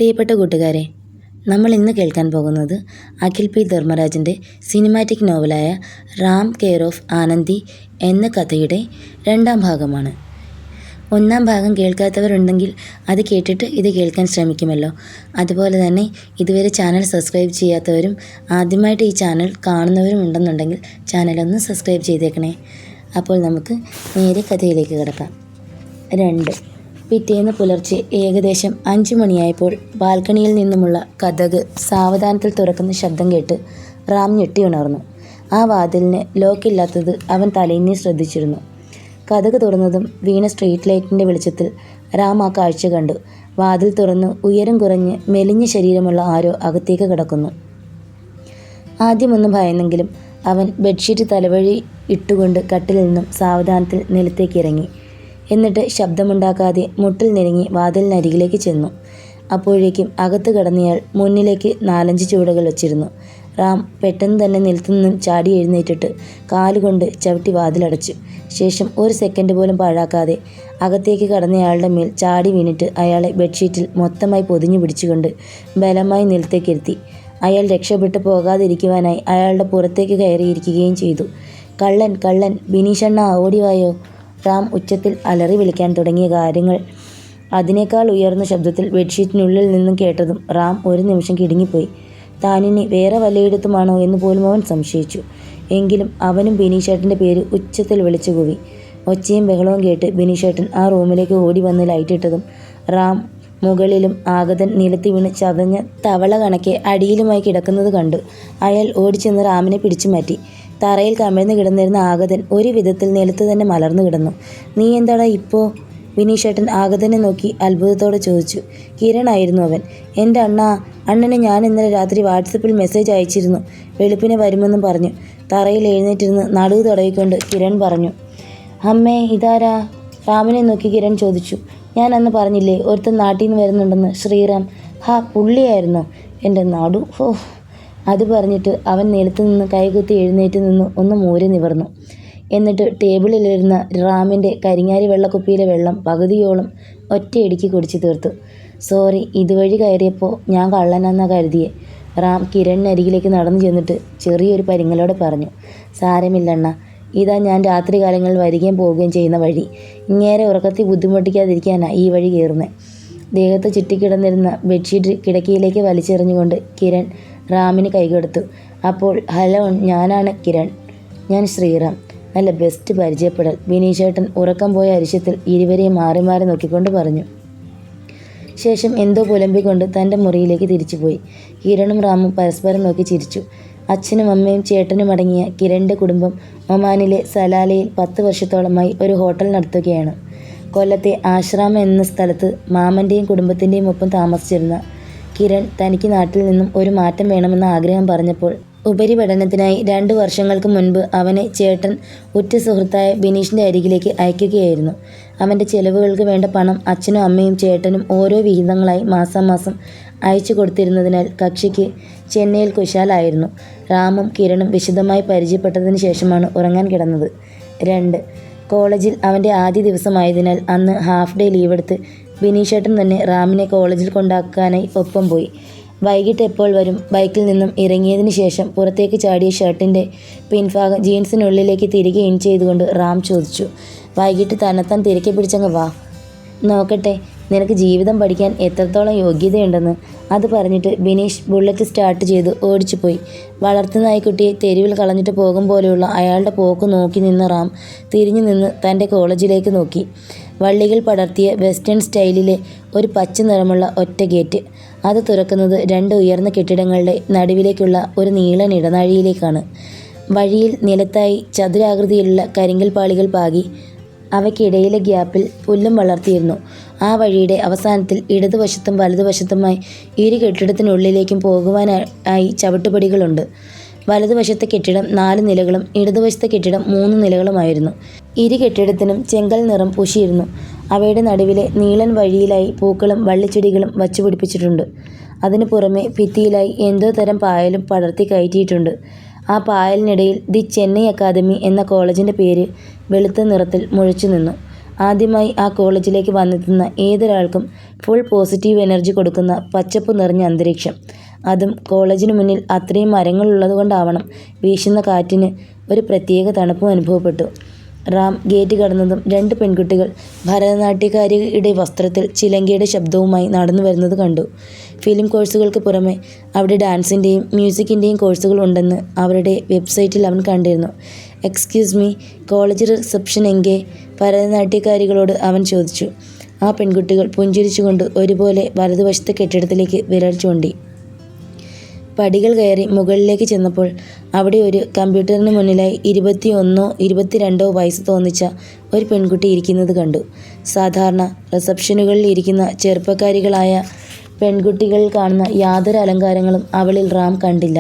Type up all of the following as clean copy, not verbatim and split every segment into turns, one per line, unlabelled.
പ്രിയപ്പെട്ട കൂട്ടുകാരെ, നമ്മൾ ഇന്ന് കേൾക്കാൻ പോകുന്നത് അഖിൽ പി ധർമ്മരാജിൻ്റെ സിനിമാറ്റിക് നോവലായ റാം കെയർ ഓഫ് ആനന്ദി എന്ന കഥയുടെ രണ്ടാം ഭാഗമാണ്. ഒന്നാം ഭാഗം കേൾക്കാത്തവരുണ്ടെങ്കിൽ അത് കേട്ടിട്ട് ഇത് കേൾക്കാൻ ശ്രമിക്കുമല്ലോ. അതുപോലെ തന്നെ ഇതുവരെ ചാനൽ സബ്സ്ക്രൈബ് ചെയ്യാത്തവരും ആദ്യമായിട്ട് ഈ ചാനൽ കാണുന്നവരും ഉണ്ടെന്നുണ്ടെങ്കിൽ ചാനലൊന്ന് സബ്സ്ക്രൈബ് ചെയ്തേക്കണേ. അപ്പോൾ നമുക്ക് നേരെ കഥയിലേക്ക് കിടക്കാം. 2. പിറ്റേന്ന് പുലർച്ചെ ഏകദേശം 5 മണിയായപ്പോൾ ബാൽക്കണിയിൽ നിന്നുമുള്ള കതക് സാവധാനത്തിൽ തുറക്കുന്ന ശബ്ദം കേട്ട് റാം ഞെട്ടിയുണർന്നു. ആ വാതിലിന് ലോക്കില്ലാത്തത് അവൻ തലേന്നേ ശ്രദ്ധിച്ചിരുന്നു. കതക് തുറന്നതും വീണ സ്ട്രീറ്റ് ലൈറ്റിൻ്റെ വെളിച്ചത്തിൽ റാം ആ കാഴ്ച കണ്ടു. വാതിൽ തുറന്ന് ഉയരം കുറഞ്ഞ് മെലിഞ്ഞ ശരീരമുള്ള ആരോ അകത്തേക്ക് കിടക്കുന്നു. ആദ്യമൊന്നും ഭയന്നെങ്കിലും അവൻ ബെഡ്ഷീറ്റ് തലവഴി ഇട്ടുകൊണ്ട് കട്ടിലിൽ നിന്നും സാവധാനത്തിൽ നിലത്തേക്ക് ഇറങ്ങി. എന്നിട്ട് ശബ്ദമുണ്ടാക്കാതെ മുട്ടിൽ ഞെരുങ്ങി വാതിലിനരികിലേക്ക് ചെന്നു. അപ്പോഴേക്കും അകത്ത് കിടന്നയാൾ മുന്നിലേക്ക് 4-5 ചുവടുകൾ വച്ചിരുന്നു. റാം പെട്ടെന്ന് തന്നെ നിലത്തു നിന്നും ചാടി എഴുന്നേറ്റിട്ട് കാലുകൊണ്ട് ചവിട്ടി വാതിലടച്ചു. ശേഷം 1 സെക്കൻഡ് പോലും പാഴാക്കാതെ അകത്തേക്ക് കടന്നയാളുടെ മേൽ ചാടി വീണിട്ട് അയാളെ ബെഡ്ഷീറ്റിൽ മൊത്തമായി പൊതിഞ്ഞു പിടിച്ചുകൊണ്ട് ബലമായി നിലത്തേക്കിരുത്തി. അയാൾ രക്ഷപ്പെട്ടു പോകാതിരിക്കുവാനായി അയാളുടെ പുറത്തേക്ക് കയറിയിരിക്കുകയും ചെയ്തു. കള്ളൻ, കള്ളൻ, ബിനീഷണ്ണ ഓടിവായോ! റാം ഉച്ചത്തിൽ അലറി വിളിക്കാൻ തുടങ്ങിയ കാര്യങ്ങൾ അതിനേക്കാൾ ഉയർന്ന ശബ്ദത്തിൽ ബെഡ്ഷീറ്റിനുള്ളിൽ നിന്നും കേട്ടതും റാം ഒരു നിമിഷം കിടുങ്ങിപ്പോയി. താനിനി വേറെ വല്ലയിടത്തുമാണോ എന്ന് പോലും അവൻ സംശയിച്ചു. എങ്കിലും അവനും ബിനീഷേട്ടൻ്റെ പേര് ഉച്ചത്തിൽ വിളിച്ചു കൂവി. ഒച്ചയും ബഹളവും കേട്ട് ബിനീഷേട്ടൻ ആ റൂമിലേക്ക് ഓടി വന്ന് ലൈറ്റിട്ടതും റാം മുകളിലും ആഗതൻ നിലത്ത് വീണ് ചതഞ്ഞ തവള കണക്കെ അടിയിലുമായി കിടക്കുന്നത് കണ്ടു. അയാൾ ഓടിച്ചെന്ന് റാമിനെ പിടിച്ചു മാറ്റി. തറയിൽ കമിഴ്ന്ന് കിടന്നിരുന്ന ആഗതൻ ഒരു വിധത്തിൽ നിലത്ത് തന്നെ മലർന്നു കിടന്നു. നീ എന്താടാ ഇപ്പോൾ? ബിനീഷേട്ടൻ ആഗതനെ നോക്കി അത്ഭുതത്തോടെ ചോദിച്ചു. കിരൺ ആയിരുന്നു അവൻ. എൻ്റെ അണ്ണന് ഞാൻ ഇന്നലെ രാത്രി വാട്സപ്പിൽ മെസ്സേജ് അയച്ചിരുന്നു. വെളുപ്പിനെ വരുമെന്നും പറഞ്ഞു. തറയിൽ എഴുന്നേറ്റിരുന്ന് നടുവ് തടവിക്കൊണ്ട് കിരൺ പറഞ്ഞു. അമ്മേ, ഇതാരാ? റാമിനെ നോക്കി കിരൺ ചോദിച്ചു. ഞാൻ അന്ന് പറഞ്ഞില്ലേ ഒരുത്തൻ നാട്ടിൽ നിന്ന് വരുന്നുണ്ടെന്ന്? ശ്രീറാം. ഹാ, പുള്ളിയായിരുന്നോ? എൻ്റെ നടു, ഹോ! അത് പറഞ്ഞിട്ട് അവൻ നിലത്ത് നിന്ന് കൈകുത്തി എഴുന്നേറ്റ് നിന്ന് ഒന്ന് മൂരെ നിവർന്നു. എന്നിട്ട് ടേബിളിലിരുന്ന റാമിൻ്റെ കരിങ്ങാരി വെള്ളക്കുപ്പിയിലെ വെള്ളം പകുതിയോളം ഒറ്റയടിക്ക് കുടിച്ചു തീർത്തു. സോറി, ഇതുവഴി കയറിയപ്പോൾ ഞാൻ കള്ളനെന്നാ കരുതിയേ. റാം കിരണിനരികിലേക്ക് നടന്നു ചെന്നിട്ട് ചെറിയൊരു പരിങ്ങലോടെ പറഞ്ഞു. സാരമില്ലണ്ണ, ഇതാ ഞാൻ രാത്രി കാലങ്ങളിൽ വരികയും പോവുകയും ചെയ്യുന്ന വഴി. ഇങ്ങേരെ ഉറക്കത്തിൽ ബുദ്ധിമുട്ടിക്കാതിരിക്കാനാ ഈ വഴി കയറുന്നത്. ദേഹത്ത് ചുറ്റിക്കിടന്നിരുന്ന ബെഡ്ഷീറ്റ് കിടക്കയിലേക്ക് വലിച്ചെറിഞ്ഞുകൊണ്ട് കിരൺ റാമിന് കൈകൊടുത്തു. അപ്പോൾ ഹലോ, ഞാനാണ് കിരൺ. ഞാൻ ശ്രീറാം. നല്ല ബെസ്റ്റ് പരിചയപ്പെടൽ. ബിനീഷേട്ടൻ ഉറക്കം പോയ അരിശത്തിൽ ഇരുവരെയും മാറി മാറി നോക്കിക്കൊണ്ട് പറഞ്ഞു. ശേഷം എന്തോ പുലമ്പിക്കൊണ്ട് തൻ്റെ മുറിയിലേക്ക് തിരിച്ചുപോയി. കിരണും റാമും പരസ്പരം നോക്കി ചിരിച്ചു. അച്ഛനും അമ്മയും ചേട്ടനും അടങ്ങിയ കിരണിൻ്റെ കുടുംബം ഒമാനിലെ സലാലയിൽ 10 വർഷത്തോളമായി ഒരു ഹോട്ടൽ നടത്തുകയാണ്. കൊല്ലത്തെ ആശ്രാമം എന്ന സ്ഥലത്ത് മാമൻ്റെയും കുടുംബത്തിൻ്റെയും ഒപ്പം താമസിച്ചിരുന്ന കിരൺ തനിക്ക് നാട്ടിൽ നിന്നും ഒരു മാറ്റം വേണമെന്ന ആഗ്രഹം പറഞ്ഞപ്പോൾ ഉപരിപഠനത്തിനായി 2 വർഷങ്ങൾക്ക് മുൻപ് അവനെ ചേട്ടൻ ഉറ്റ സുഹൃത്തായ ബിനീഷിൻ്റെ അരികിലേക്ക് അയക്കുകയായിരുന്നു. അവൻ്റെ ചെലവുകൾക്ക് വേണ്ട പണം അച്ഛനും അമ്മയും ചേട്ടനും ഓരോ വിഹിതങ്ങളായി മാസാമാസം അയച്ചു കൊടുത്തിരുന്നതിനാൽ കക്ഷിക്ക് ചെന്നൈയിൽ കുശാലായിരുന്നു. റാമും കിരണും വിശദമായി പരിചയപ്പെട്ടതിന് ശേഷമാണ് ഉറങ്ങാൻ കിടന്നത്. 2. കോളേജിൽ അവൻ്റെ ആദ്യ ദിവസമായതിനാൽ അന്ന് ഹാഫ് ഡേ ലീവെടുത്ത് ബിനീഷേട്ടൻ തന്നെ റാമിനെ കോളേജിൽ കൊണ്ടാക്കാനായി ഒപ്പം പോയി. വൈകിട്ട് എപ്പോൾ വരും? ബൈക്കിൽ നിന്നും ഇറങ്ങിയതിന് ശേഷം പുറത്തേക്ക് ചാടിയ ഷർട്ടിൻ്റെ പിൻഭാഗം ജീൻസിനുള്ളിലേക്ക് തിരികെ ഇൻ ചെയ്തുകൊണ്ട് റാം ചോദിച്ചു. വൈകിട്ട് തന്നെത്താൻ തിരക്കി പിടിച്ചങ്ങ് വാ, നോക്കട്ടെ നിനക്ക് ജീവിതം പഠിക്കാൻ എത്രത്തോളം യോഗ്യതയുണ്ടെന്ന്. അത് പറഞ്ഞിട്ട് ബിനീഷ് ബുള്ളറ്റ് സ്റ്റാർട്ട് ചെയ്ത് ഓടിച്ചു പോയി. വളർത്തു നായ്ക്കുട്ടിയെ തെരുവിൽ കളഞ്ഞിട്ട് പോകും പോലെയുള്ള അയാളുടെ പോക്ക് നോക്കി നിന്ന റാം തിരിഞ്ഞു നിന്ന് തൻ്റെ കോളേജിലേക്ക് നോക്കി. വള്ളികൾ പടർത്തിയ വെസ്റ്റേൺ സ്റ്റൈലിലെ ഒരു പച്ച നിറമുള്ള ഒറ്റ ഗേറ്റ്. അത് തുറക്കുന്നത് 2 ഉയർന്ന കെട്ടിടങ്ങളുടെ നടുവിലേക്കുള്ള ഒരു നീളൻ ഇടനാഴിയിലേക്കാണ്. വഴിയിൽ നിലത്തായി ചതുരാകൃതിയിലുള്ള കരിങ്കൽ പാളികൾ പാകി അവയ്ക്കിടയിലെ ഗ്യാപ്പിൽ പുല്ലും വളർത്തിയിരുന്നു. ആ വഴിയുടെ അവസാനത്തിൽ ഇടതുവശത്തും വലതുവശത്തുമായി ഇരു കെട്ടിടത്തിനുള്ളിലേക്കും പോകുവാനായി ചവിട്ടുപടികളുണ്ട്. വലതുവശത്തെ കെട്ടിടം 4 നിലകളും ഇടതുവശത്തെ കെട്ടിടം 3 നിലകളുമായിരുന്നു. ഇരു കെട്ടിടത്തിനും ചെങ്കൽ നിറം പൂശിയിരുന്നു. അവയുടെ നടുവിലെ നീളൻ വഴിയിലായി പൂക്കളും വള്ളിച്ചെടികളും വച്ചുപിടിപ്പിച്ചിട്ടുണ്ട്. അതിനു പുറമെ ഭിത്തിയിലായി എന്തോ തരം പായലും പടർത്തി കയറ്റിയിട്ടുണ്ട്. ആ പായലിനിടയിൽ ദി ചെന്നൈ അക്കാദമി എന്ന കോളേജിൻ്റെ പേര് വെളുത്ത നിറത്തിൽ മുഴച്ചു നിന്നു. ആദ്യമായി ആ കോളേജിലേക്ക് വന്നെത്തുന്ന ഏതൊരാൾക്കും ഫുൾ പോസിറ്റീവ് എനർജി കൊടുക്കുന്ന പച്ചപ്പ് നിറഞ്ഞ അന്തരീക്ഷം. അതും കോളേജിന് മുന്നിൽ അത്രയും മരങ്ങളുള്ളതുകൊണ്ടാവണം വീശുന്ന കാറ്റിന് ഒരു പ്രത്യേക തണുപ്പും അനുഭവപ്പെട്ടു. റാം ഗേറ്റ് കടന്നതും 2 പെൺകുട്ടികൾ ഭരതനാട്യക്കാരിയുടെ വസ്ത്രത്തിൽ ചിലങ്കയുടെ ശബ്ദവുമായി നടന്നു വരുന്നത് കണ്ടു. ഫിലിം കോഴ്സുകൾക്ക് പുറമെ അവിടെ ഡാൻസിൻ്റെയും മ്യൂസിക്കിൻ്റെയും കോഴ്സുകൾ ഉണ്ടെന്ന് അവരുടെ വെബ്സൈറ്റിൽ അവൻ കണ്ടിരുന്നു. എക്സ്ക്യൂസ് മീ, കോളേജ് റിസപ്ഷൻ എങ്കെ? ഭരതനാട്യക്കാരികളോട് അവൻ ചോദിച്ചു. ആ പെൺകുട്ടികൾ പുഞ്ചിരിച്ചുകൊണ്ട് ഒരുപോലെ വലതുവശത്തെ കെട്ടിടത്തിലേക്ക് വിരൽ ചൂണ്ടി. പടികൾ കയറി മുകളിലേക്ക് ചെന്നപ്പോൾ അവിടെ ഒരു കമ്പ്യൂട്ടറിന് മുന്നിലായി 21 22 വയസ്സ് തോന്നിച്ച ഒരു പെൺകുട്ടി ഇരിക്കുന്നത് കണ്ടു. സാധാരണ റിസപ്ഷനുകളിൽ ഇരിക്കുന്ന ചെറുപ്പക്കാരികളായ പെൺകുട്ടികളിൽ കാണുന്ന യാതൊരു അലങ്കാരങ്ങളും അവളിൽ റാം കണ്ടില്ല.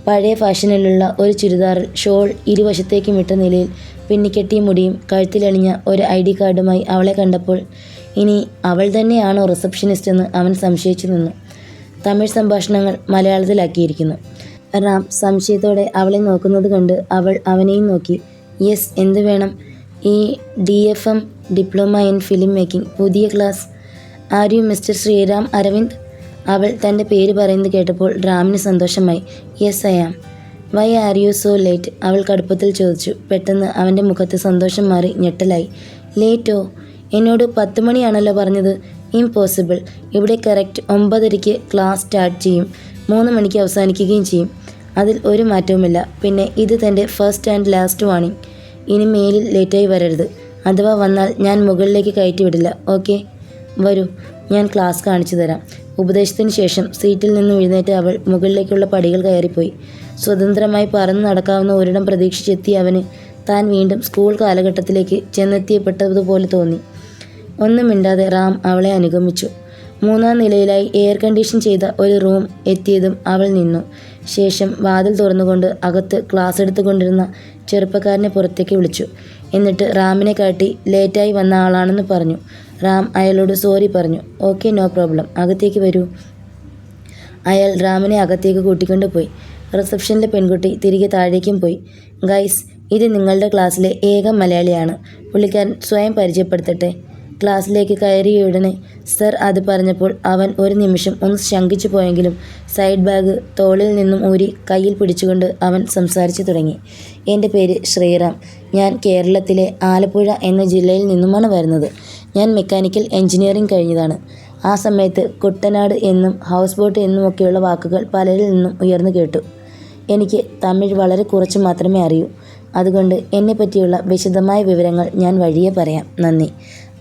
പഴയ ഫാഷനിലുള്ള ഒരു ചുരിദാറിൽ ഷോൾ ഇരുവശത്തേക്കും ഇട്ട നിലയിൽ പിന്നിക്കെട്ടിയ മുടിയും കഴുത്തിലണിഞ്ഞ ഒരു ID കാർഡുമായി അവളെ കണ്ടപ്പോൾ ഇനി അവൾ തന്നെയാണോ റിസപ്ഷനിസ്റ്റ് എന്ന് അവൻ സംശയിച്ചു നിന്നു. തമിഴ് സംഭാഷണങ്ങൾ മലയാളത്തിലാക്കിയിരിക്കുന്നു. റാം സംശയത്തോടെ അവളെ നോക്കുന്നത് കണ്ട് അവൾ അവനെയും നോക്കി. യെസ്, എന്ത് വേണം? ഈ DFM diploma in film making പുതിയ class. Are you mister Sreeram Aravind? അവൾ തൻ്റെ പേര് പറയുന്നത് കേട്ടപ്പോൾ റാമിന് സന്തോഷമായി. Yes I am. Why are you so late? അവൾ കടുപ്പത്തിൽ ചോദിച്ചു. പെട്ടെന്ന് അവൻ്റെ മുഖത്ത് സന്തോഷം മാറി ഞെട്ടലായി. ലേറ്റോ? എന്നോട് 10 മണിയാണല്ലോ പറഞ്ഞത്. ഇംപോസിബിൾ. ഇവിടെ കറക്റ്റ് 9:30 ക്ലാസ് സ്റ്റാർട്ട് ചെയ്യും, 3 മണിക്ക് അവസാനിക്കുകയും ചെയ്യും. അതിൽ ഒരു മാറ്റവുമില്ല. പിന്നെ ഇത് തൻ്റെ ഫസ്റ്റ് ആൻഡ് ലാസ്റ്റ് വാർണിംഗ്. ഇനി മേലിൽ ലേറ്റായി വരരുത്. അഥവാ വന്നാൽ ഞാൻ മുകളിലേക്ക് കയറ്റി വിടില്ല. ഓക്കെ, വരൂ, ഞാൻ ക്ലാസ് കാണിച്ചു തരാം. ഉപദേശത്തിന് ശേഷം സീറ്റിൽ നിന്നും എഴുന്നേറ്റ് അവൾ മുകളിലേക്കുള്ള പടികൾ കയറിപ്പോയി. സ്വതന്ത്രമായി പറന്നു നടക്കാവുന്ന ഒരിടം പ്രതീക്ഷിച്ചെത്തിയ അവന് താൻ വീണ്ടും സ്കൂൾ കാലഘട്ടത്തിലേക്ക് ചെന്നെത്തിയപ്പെട്ടതുപോലെ തോന്നി. ഒന്നും മിണ്ടാതെ റാം അവളെ അനുഗമിച്ചു. 3-ാം നിലയിലായി എയർ കണ്ടീഷൻ ചെയ്ത ഒരു റൂം എത്തിയതും അവൾ നിന്നു. ശേഷം വാതിൽ തുറന്നുകൊണ്ട് അകത്ത് ക്ലാസ് എടുത്തുകൊണ്ടിരുന്ന ചെറുപ്പക്കാരനെ പുറത്തേക്ക് വിളിച്ചു. എന്നിട്ട് റാമിനെ കാട്ടി ലേറ്റായി വന്ന ആളാണെന്ന് പറഞ്ഞു. റാം അയാളോട് സോറി പറഞ്ഞു. ഓക്കെ, നോ പ്രോബ്ലം, അകത്തേക്ക് വരൂ. അയാൾ റാമിനെ അകത്തേക്ക് കൂട്ടിക്കൊണ്ട് പോയി. റിസപ്ഷനിലെ പെൺകുട്ടി തിരികെ താഴേക്കും പോയി. ഗൈസ്, ഇത് നിങ്ങളുടെ ക്ലാസ്സിലെ ഏക മലയാളിയാണ്. പുള്ളിക്കാരൻ സ്വയം പരിചയപ്പെടുത്തട്ടെ. ക്ലാസ്സിലേക്ക് കയറിയുടനെ സർ അത് പറഞ്ഞപ്പോൾ അവൻ ഒരു നിമിഷം ഒന്ന് ശങ്കിച്ചു പോയെങ്കിലും സൈഡ് ബാഗ് തോളിൽ നിന്നും ഊരി കയ്യിൽ പിടിച്ചുകൊണ്ട് അവൻ സംസാരിച്ചു തുടങ്ങി. എൻ്റെ പേര് ശ്രീറാം. ഞാൻ കേരളത്തിലെ ആലപ്പുഴ എന്ന ജില്ലയിൽ നിന്നുമാണ് വരുന്നത്. ഞാൻ മെക്കാനിക്കൽ എഞ്ചിനീയറിംഗ് കഴിഞ്ഞതാണ്. ആ സമയത്ത് കുട്ടനാട് എന്നും ഹൗസ് ബോട്ട് എന്നുമൊക്കെയുള്ള വാക്കുകൾ പലരിൽ നിന്നും ഉയർന്നു കേട്ടു. എനിക്ക് തമിഴ് വളരെ കുറച്ച് മാത്രമേ അറിയൂ. അതുകൊണ്ട് എന്നെപ്പറ്റിയുള്ള വിശദമായ വിവരങ്ങൾ ഞാൻ വഴിയെ പറയാം. നന്ദി,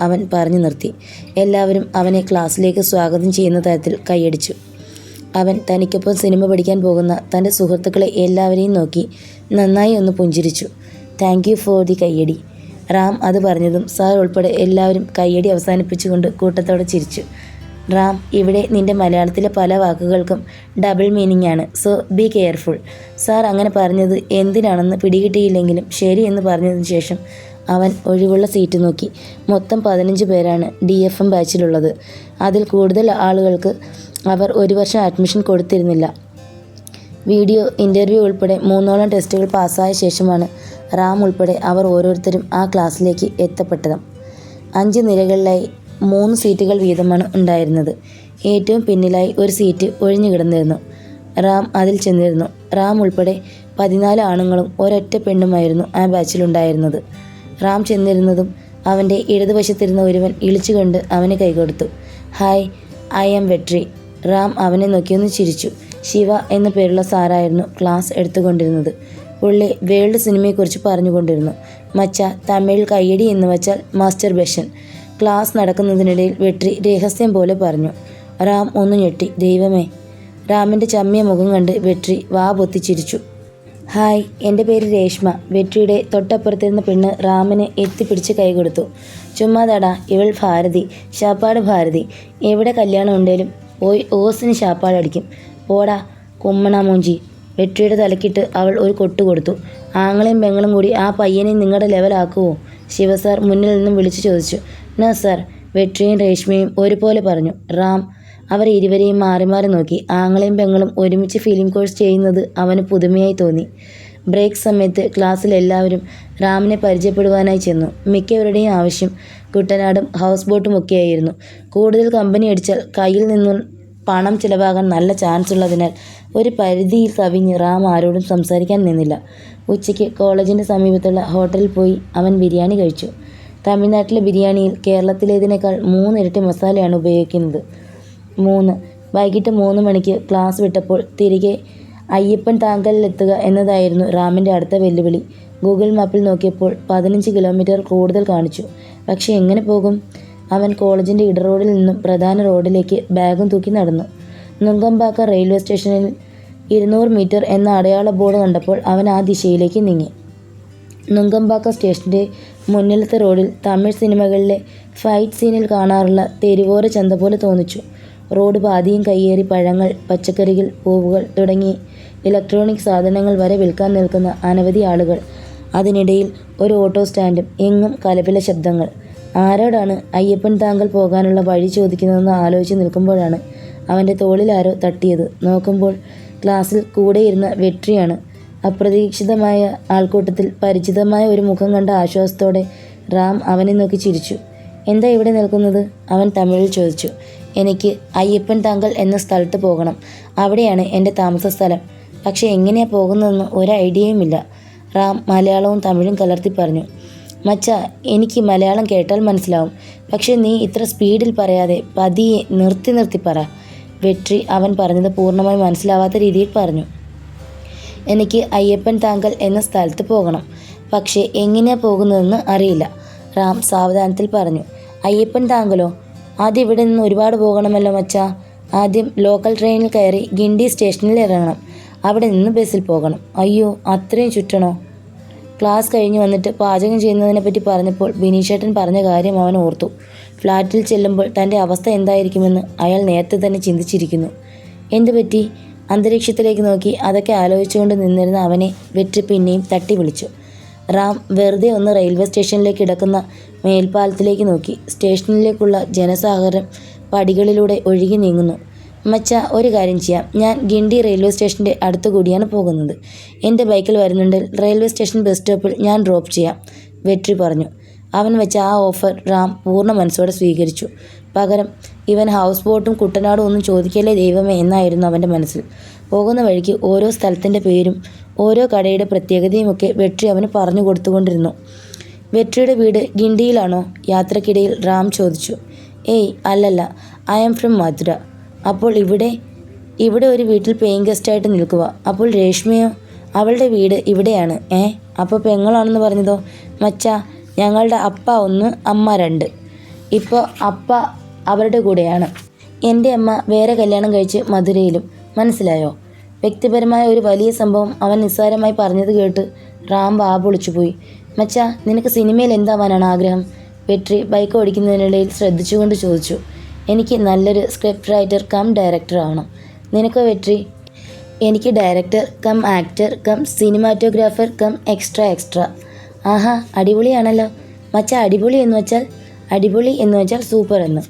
അവൻ പറഞ്ഞു നിർത്തി. എല്ലാവരും അവനെ ക്ലാസ്സിലേക്ക് സ്വാഗതം ചെയ്യുന്ന തരത്തിൽ കൈയടിച്ചു. അവൻ തനിക്കൊപ്പം സിനിമ പഠിക്കാൻ പോകുന്ന തൻ്റെ സുഹൃത്തുക്കളെ എല്ലാവരെയും നോക്കി നന്നായി ഒന്ന് പുഞ്ചിരിച്ചു. താങ്ക് യു ഫോർ ദി കയ്യടി. റാം അത് പറഞ്ഞതും സാർ ഉൾപ്പെടെ എല്ലാവരും കയ്യടി അവസാനിപ്പിച്ചുകൊണ്ട് കൂട്ടത്തോടെ ചിരിച്ചു. റാം, ഇവിടെ നിൻ്റെ മലയാളത്തിലെ പല വാക്കുകൾക്കും ഡബിൾ മീനിങ് ആണ്. So be careful. സാർ അങ്ങനെ പറഞ്ഞത് എന്തിനാണെന്ന് പിടികിട്ടിയില്ലെങ്കിലും ശരി എന്ന് പറഞ്ഞതിന് ശേഷം അവൻ ഒഴിവുള്ള സീറ്റ് നോക്കി. മൊത്തം 15 പേരാണ് DFM ബാച്ചിലുള്ളത്. അതിൽ കൂടുതൽ ആളുകൾക്ക് അവർ 1 വർഷം അഡ്മിഷൻ കൊടുത്തിരുന്നില്ല. വീഡിയോ ഇൻ്റർവ്യൂ ഉൾപ്പെടെ 3ഓളം ടെസ്റ്റുകൾ പാസ്സായ ശേഷമാണ് റാം ഉൾപ്പെടെ അവർ ഓരോരുത്തരും ആ ക്ലാസ്സിലേക്ക് എത്തപ്പെട്ടത്. 5 നിരകളിലായി 3 സീറ്റുകൾ വീതമാണ് ഉണ്ടായിരുന്നത്. ഏറ്റവും പിന്നിലായി ഒരു സീറ്റ് ഒഴിഞ്ഞു കിടന്നിരുന്നു. റാം അതിൽ ചെന്നിരുന്നു. റാം ഉൾപ്പെടെ 14 ആണുങ്ങളും ഒരൊറ്റ പെണ്ണുമായിരുന്നു ആ ബാച്ചിലുണ്ടായിരുന്നത്. റാം ചെന്നിരുന്നതും അവൻ്റെ ഇടതുവശത്തിരുന്ന ഒരുവൻ ഇളിച്ചുകൊണ്ട് അവന് കൈകൊടുത്തു. Hi, I am Vetri. Ram അവനെ നോക്കിയൊന്ന് ചിരിച്ചു. ശിവ എന്ന പേരുള്ള സാറായിരുന്നു ക്ലാസ് എടുത്തുകൊണ്ടിരുന്നത്. പുള്ളി വേൾഡ് സിനിമയെക്കുറിച്ച് പറഞ്ഞുകൊണ്ടിരുന്നു. മച്ച, തമിഴിൽ കയ്യടി എന്ന് വച്ചാൽ മാസ്റ്റർബേഷൻ. ക്ലാസ് നടക്കുന്നതിനിടയിൽ വെട്രി രഹസ്യം പോലെ പറഞ്ഞു. റാം ഒന്ന് ഞെട്ടി. ദൈവമേ! റാമിൻ്റെ ചമ്മിയ മുഖം കണ്ട് വെട്രി വാ പൊത്തിച്ചിരിച്ചു. ഹായ്, എൻ്റെ പേര് രേഷ്മ. വെട്രിയുടെ തൊട്ടപ്പുറത്തിരുന്ന പെണ്ണ് റാമിന് എത്തിപ്പിടിച്ച് കൈ കൊടുത്തു. ചുമ്മാതാടാ, ഇവൾ ഭാരതി, ശാപ്പാട് ഭാരതി. എവിടെ കല്യാണം ഉണ്ടേലും പോയി ഓസിന് ശാപ്പാടടിക്കും. പോടാ കുമ്മണ മൂഞ്ചി. വെട്രിയുടെ തലക്കിട്ട് അവൾ ഒരു കൊട്ടു കൊടുത്തു. ആങ്ങളെയും പെങ്ങളും കൂടി ആ പയ്യനെ നിങ്ങളുടെ ലെവലാക്കുമോ? ശിവസാർ മുന്നിൽ നിന്നും വിളിച്ചു ചോദിച്ചു. നോ സാർ, വെട്രിയും രേഷ്മയും ഒരുപോലെ പറഞ്ഞു. റാം അവർ ഇരുവരെയും മാറി മാറി നോക്കി. ആങ്ങളെയും പെങ്ങളും ഒരുമിച്ച് ഫിലിം കോഴ്സ് ചെയ്യുന്നത് അവന് പുതുമയായി തോന്നി. ബ്രേക്ക് സമയത്ത് ക്ലാസ്സിൽ എല്ലാവരും റാമിനെ പരിചയപ്പെടുവാനായി ചെന്നു. മിക്കവരുടെയും ആവശ്യം കുട്ടനാടും ഹൗസ് ബോട്ടും ഒക്കെയായിരുന്നു. കൂടുതൽ കമ്പനി അടിച്ചാൽ കയ്യിൽ നിന്നും പണം ചിലവാകാൻ നല്ല ചാൻസ് ഉള്ളതിനാൽ ഒരു പരിധിയിൽ കവിഞ്ഞ് റാം ആരോടും സംസാരിക്കാൻ നിന്നില്ല. ഉച്ചയ്ക്ക് കോളേജിൻ്റെ സമീപത്തുള്ള ഹോട്ടലിൽ പോയി അവൻ ബിരിയാണി കഴിച്ചു. തമിഴ്നാട്ടിലെ ബിരിയാണിയിൽ കേരളത്തിലേതിനേക്കാൾ 3 ഇരട്ടി മസാലയാണ് ഉപയോഗിക്കുന്നത്. 3 വൈകിട്ട് 3 മണിക്ക് ക്ലാസ് വിട്ടപ്പോൾ തിരികെ അയ്യപ്പൻ താങ്കലിലെത്തുക എന്നതായിരുന്നു റാമിൻ്റെ അടുത്ത വെല്ലുവിളി. ഗൂഗിൾ മാപ്പിൽ നോക്കിയപ്പോൾ 15 കിലോമീറ്റർ കൂടുതൽ കാണിച്ചു. പക്ഷേ എങ്ങനെ പോകും? അവൻ കോളേജിൻ്റെ ഇടറോഡിൽ നിന്നും പ്രധാന റോഡിലേക്ക് ബാഗും തൂക്കി നടന്നു. നുങ്കമ്പാക്ക റെയിൽവേ സ്റ്റേഷനിൽ 200 മീറ്റർ എന്ന അടയാള ബോർഡ് കണ്ടപ്പോൾ അവൻ ആ ദിശയിലേക്ക് നീങ്ങി. നുങ്കമ്പാക്ക സ്റ്റേഷൻ്റെ മുന്നിലത്തെ റോഡിൽ തമിഴ് സിനിമകളിലെ ഫൈറ്റ് സീനിൽ കാണാറുള്ള തെരുവോര ചന്ത പോലെ തോന്നിച്ചു. റോഡ് പാതിയും കയ്യേറി പഴങ്ങൾ, പച്ചക്കറികൾ, പൂവുകൾ തുടങ്ങി ഇലക്ട്രോണിക് സാധനങ്ങൾ വരെ വിൽക്കാൻ നിൽക്കുന്ന അനവധി ആളുകൾ. അതിനിടയിൽ ഒരു ഓട്ടോ സ്റ്റാൻഡും. എങ്ങും കലപില ശബ്ദങ്ങൾ. ആരോടാണ് അയ്യപ്പൻ താങ്കൽ പോകാനുള്ള വഴി ചോദിക്കുന്നതെന്ന് ആലോചിച്ച് നിൽക്കുമ്പോഴാണ് അവൻ്റെ തോളിൽ ആരോ തട്ടിയത്. നോക്കുമ്പോൾ ക്ലാസ്സിൽ കൂടെയിരുന്ന വെട്രിയാണ്. അപ്രതീക്ഷിതമായ ആൾക്കൂട്ടത്തിൽ പരിചിതമായ ഒരു മുഖം കണ്ട ആശ്വാസത്തോടെ റാം അവനെ നോക്കി ചിരിച്ചു. എന്താ ഇവിടെ നിൽക്കുന്നത്? അവൻ തമിഴിൽ ചോദിച്ചു. എനിക്ക് അയ്യപ്പൻ താങ്കൽ എന്ന സ്ഥലത്ത് പോകണം. അവിടെയാണ് എൻ്റെ താമസ സ്ഥലം. പക്ഷേ എങ്ങനെയാണ് പോകുന്നതെന്ന് ഒരു ഐഡിയയുമില്ല. റാം മലയാളവും തമിഴും കലർത്തി പറഞ്ഞു. മച്ചാ, എനിക്ക് മലയാളം കേട്ടാൽ മനസ്സിലാവും. പക്ഷേ നീ ഇത്ര സ്പീഡിൽ പറയാതെ പതിയെ നിർത്തി പറ. വെട്രി അവൻ പറഞ്ഞത് പൂർണ്ണമായി മനസ്സിലാവാത്ത രീതിയിൽ പറഞ്ഞു. എനിക്ക് അയ്യപ്പൻ താങ്കൽ എന്ന സ്ഥലത്ത് പോകണം. പക്ഷേ എങ്ങനെയാണ് പോകുന്നതെന്ന് അറിയില്ല. റാം സാവധാനത്തിൽ പറഞ്ഞു. അയ്യപ്പൻ താങ്കലോ? ആദ്യം ഇവിടെ നിന്ന് ഒരുപാട് പോകണമല്ലോ മച്ചാ. ആദ്യം ലോക്കൽ ട്രെയിനിൽ കയറി ഗിണ്ടി സ്റ്റേഷനിൽ ഇറങ്ങണം. അവിടെ നിന്ന് ബസ്സിൽ പോകണം. അയ്യോ, അത്രയും ചുറ്റണോ? ക്ലാസ് കഴിഞ്ഞ് വന്നിട്ട് പാചകം ചെയ്യുന്നതിനെപ്പറ്റി പറഞ്ഞപ്പോൾ ബിനീഷേട്ടൻ പറഞ്ഞ കാര്യം അവൻ ഓർത്തു. ഫ്ലാറ്റിൽ ചെല്ലുമ്പോൾ തൻ്റെ അവസ്ഥ എന്തായിരിക്കുമെന്ന് അയാൾ നേരത്തെ തന്നെ ചിന്തിച്ചിരിക്കുന്നു. എന്തുപറ്റി? അന്തരീക്ഷത്തിലേക്ക് നോക്കി അതൊക്കെ ആലോചിച്ചുകൊണ്ട് നിന്നിരുന്ന അവനെ വെട്രി പിന്നെയും തട്ടി വിളിച്ചു. റാം വെറുതെ ഒന്ന് റെയിൽവേ സ്റ്റേഷനിലേക്ക് കിടക്കുന്ന മേൽപ്പാലത്തിലേക്ക് നോക്കി. സ്റ്റേഷനിലേക്കുള്ള ജനസാഗരം പടികളിലൂടെ ഒഴുകി നീങ്ങുന്നു. മച്ചാ, ഒരു കാര്യം ചെയ്യാം. ഞാൻ ഗിണ്ടി റെയിൽവേ സ്റ്റേഷൻ്റെ അടുത്തു കൂടിയാണ് പോകുന്നത്. എൻ്റെ ബൈക്കിൽ വരുന്നുണ്ടെങ്കിൽ റെയിൽവേ സ്റ്റേഷൻ ബസ് സ്റ്റോപ്പിൽ ഞാൻ ഡ്രോപ്പ് ചെയ്യാം, വെട്രി പറഞ്ഞു. അവൻ വെച്ച ആ ഓഫർ റാം പൂർണ്ണ മനസ്സോടെ സ്വീകരിച്ചു. പകരം ഇവൻ ഹൗസ് ബോട്ടും കുട്ടനാടും ഒന്നും ചോദിക്കല്ലേ ദൈവമേ എന്നായിരുന്നു അവൻ്റെ മനസ്സിൽ. പോകുന്ന വഴിക്ക് ഓരോ സ്ഥലത്തിൻ്റെ പേരും ഓരോ കടയുടെ പ്രത്യേകതയുമൊക്കെ വെട്രി അവന് പറഞ്ഞു കൊടുത്തുകൊണ്ടിരുന്നു. വെട്രിയുടെ വീട് ഗിണ്ടിയിലാണോ? യാത്രക്കിടയിൽ റാം ചോദിച്ചു. ഏയ് അല്ലല്ല, ഐ ആം ഫ്രം മധുര. അപ്പോൾ ഇവിടെ ഒരു വീട്ടിൽ പേയിങ് ഗസ്റ്റായിട്ട് നിൽക്കുക. അപ്പോൾ രേഷ്മയോ? അവളുടെ വീട് ഇവിടെയാണ്. അപ്പോൾ പെങ്ങളാണെന്ന് പറഞ്ഞതോ? മച്ചാ, ഞങ്ങളുടെ അപ്പ 1, അമ്മ 2. ഇപ്പോൾ അപ്പ അവരുടെ കൂടെയാണ്. എൻ്റെ അമ്മ വേറെ കല്യാണം കഴിച്ച് മധുരയിലും. മനസ്സിലായോ? വ്യക്തിപരമായ ഒരു വലിയ സംഭവം അവൻ നിസ്സാരമായി പറഞ്ഞത് കേട്ട് റാം വാ പൊളിച്ചുപോയി. മച്ചാ, നിനക്ക് സിനിമയിൽ എന്താവാനാണ് ആഗ്രഹം? വെട്രി ബൈക്ക് ഓടിക്കുന്നതിനിടയിൽ ശ്രദ്ധിച്ചുകൊണ്ട് ചോദിച്ചു. എനിക്ക് നല്ലൊരു സ്ക്രിപ്റ്റ് റൈറ്റർ കം ഡയറക്ടർ ആവണം. നിനക്കോ വെട്രി? എനിക്ക് director cum actor cum cinematographer cum extra. ആഹാ, അടിപൊളിയാണല്ലോ. മച്ചാ, അടിപൊളി എന്ന് വെച്ചാൽ സൂപ്പർ എന്ന്.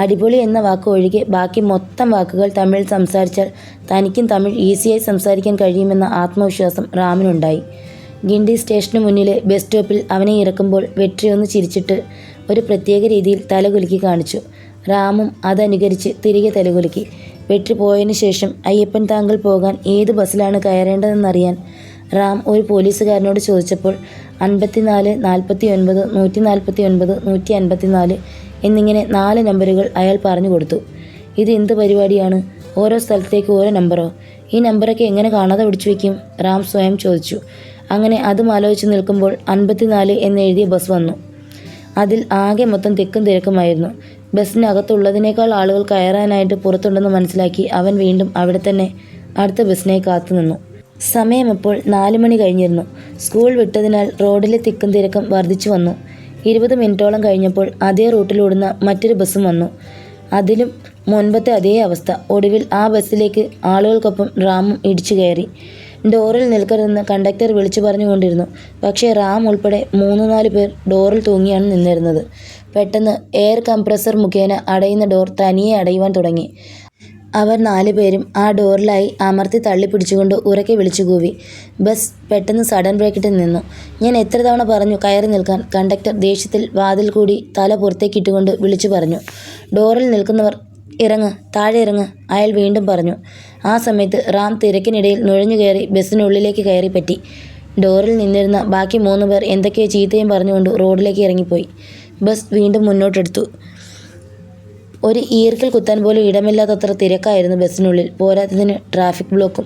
അടിപൊളി എന്ന വാക്ക് ഒഴികെ ബാക്കി മൊത്തം വാക്കുകൾ തമിഴിൽ സംസാരിച്ചാൽ തനിക്കും തമിഴ് ഈസിയായി സംസാരിക്കാൻ കഴിയുമെന്ന ആത്മവിശ്വാസം റാമിനുണ്ടായി. ഗിണ്ടി സ്റ്റേഷന് മുന്നിലെ ബസ് സ്റ്റോപ്പിൽ അവനെ ഇറക്കുമ്പോൾ വെട്രി ഒന്ന് ചിരിച്ചിട്ട് ഒരു പ്രത്യേക രീതിയിൽ തലകുലുക്കി കാണിച്ചു. റാമും അതനുകരിച്ച് തിരികെ തലകുലുക്കി. വെട്രി പോയതിനു ശേഷം അയ്യപ്പൻ താങ്കൽ പോകാൻ ഏത് ബസ്സിലാണ് കയറേണ്ടതെന്നറിയാൻ റാം ഒരു പോലീസുകാരനോട് ചോദിച്ചപ്പോൾ 54, 49, 149, 154 എന്നിങ്ങനെ 4 നമ്പറുകൾ അയാൾ പറഞ്ഞു കൊടുത്തു. ഇത് എന്ത് പരിപാടിയാണ്? ഓരോ സ്ഥലത്തേക്ക് ഓരോ നമ്പറോ? ഈ നമ്പറൊക്കെ എങ്ങനെ കാണാതെ പിടിച്ചു വയ്ക്കും? റാം സ്വയം ചോദിച്ചു. അങ്ങനെ അതും ആലോചിച്ച് നിൽക്കുമ്പോൾ 54 എന്നെഴുതിയ ബസ് വന്നു. അതിൽ ആകെ മൊത്തം തിക്കും തിരക്കുമായിരുന്നു. ബസ്സിനകത്തുള്ളതിനേക്കാൾ ആളുകൾ കയറാനായിട്ട് പുറത്തുണ്ടെന്ന് മനസ്സിലാക്കി അവൻ വീണ്ടും അവിടെ തന്നെ അടുത്ത ബസ്സിനായി കാത്തുനിന്നു. സമയം ഇപ്പോൾ 4 മണി കഴിഞ്ഞിരുന്നു. സ്കൂൾ വിട്ടതിനാൽ റോഡിലെ തിക്കും തിരക്കും വർദ്ധിച്ചു വന്നു. 20 മിനിറ്റോളം കഴിഞ്ഞപ്പോൾ അതേ റൂട്ടിലോടുന്ന മറ്റൊരു ബസ്സും വന്നു. അതിലും മുൻപത്തെ അതേ അവസ്ഥ. ഒടുവിൽ ആ ബസ്സിലേക്ക് ആളുകൾക്കൊപ്പം റാമും ഇടിച്ചു കയറി. ഡോറിൽ നിൽക്കരുതെന്ന് കണ്ടക്ടർ വിളിച്ചു പറഞ്ഞുകൊണ്ടിരുന്നു. പക്ഷേ റാം ഉൾപ്പെടെ 3-4 പേർ ഡോറിൽ തൂങ്ങിയാണ് നിന്നിരുന്നത്. പെട്ടെന്ന് എയർ കംപ്രസർ മുഖേന അടയുന്ന ഡോർ തനിയെ അടയുവാൻ തുടങ്ങി. അവർ 4 പേരും ആ ഡോറിലായി അമർത്തി തള്ളിപ്പിടിച്ചുകൊണ്ട് ഉറക്കെ വിളിച്ചു കൂവി. ബസ് പെട്ടെന്ന് സഡൻ ബ്രേക്കിട്ട് നിന്നു. ഞാൻ എത്ര തവണ പറഞ്ഞു കയറി നിൽക്കാൻ. കണ്ടക്ടർ ദേഷ്യത്തിൽ വാതിൽ കൂടി തല പുറത്തേക്കിട്ടുകൊണ്ട് വിളിച്ചു പറഞ്ഞു. ഡോറിൽ നിൽക്കുന്നവർ ഇറങ്ങ്, താഴെ ഇറങ്ങ്, അയാൾ വീണ്ടും പറഞ്ഞു. ആ സമയത്ത് റാം തിരക്കിനിടയിൽ നുഴഞ്ഞു കയറി ബസ്സിനുള്ളിലേക്ക് കയറി പറ്റി. ഡോറിൽ നിന്നിരുന്ന ബാക്കി 3 പേർ എന്തൊക്കെയോ ചീത്തയും പറഞ്ഞുകൊണ്ട് റോഡിലേക്ക് ഇറങ്ങിപ്പോയി. ബസ് വീണ്ടും മുന്നോട്ടെടുത്തു. ഒരു ഈർക്കൽ കുത്താൻ പോലും ഇടമില്ലാത്തത്ര തിരക്കായിരുന്നു ബസ്സിനുള്ളിൽ. പോരാത്തതിന് ട്രാഫിക് ബ്ലോക്കും.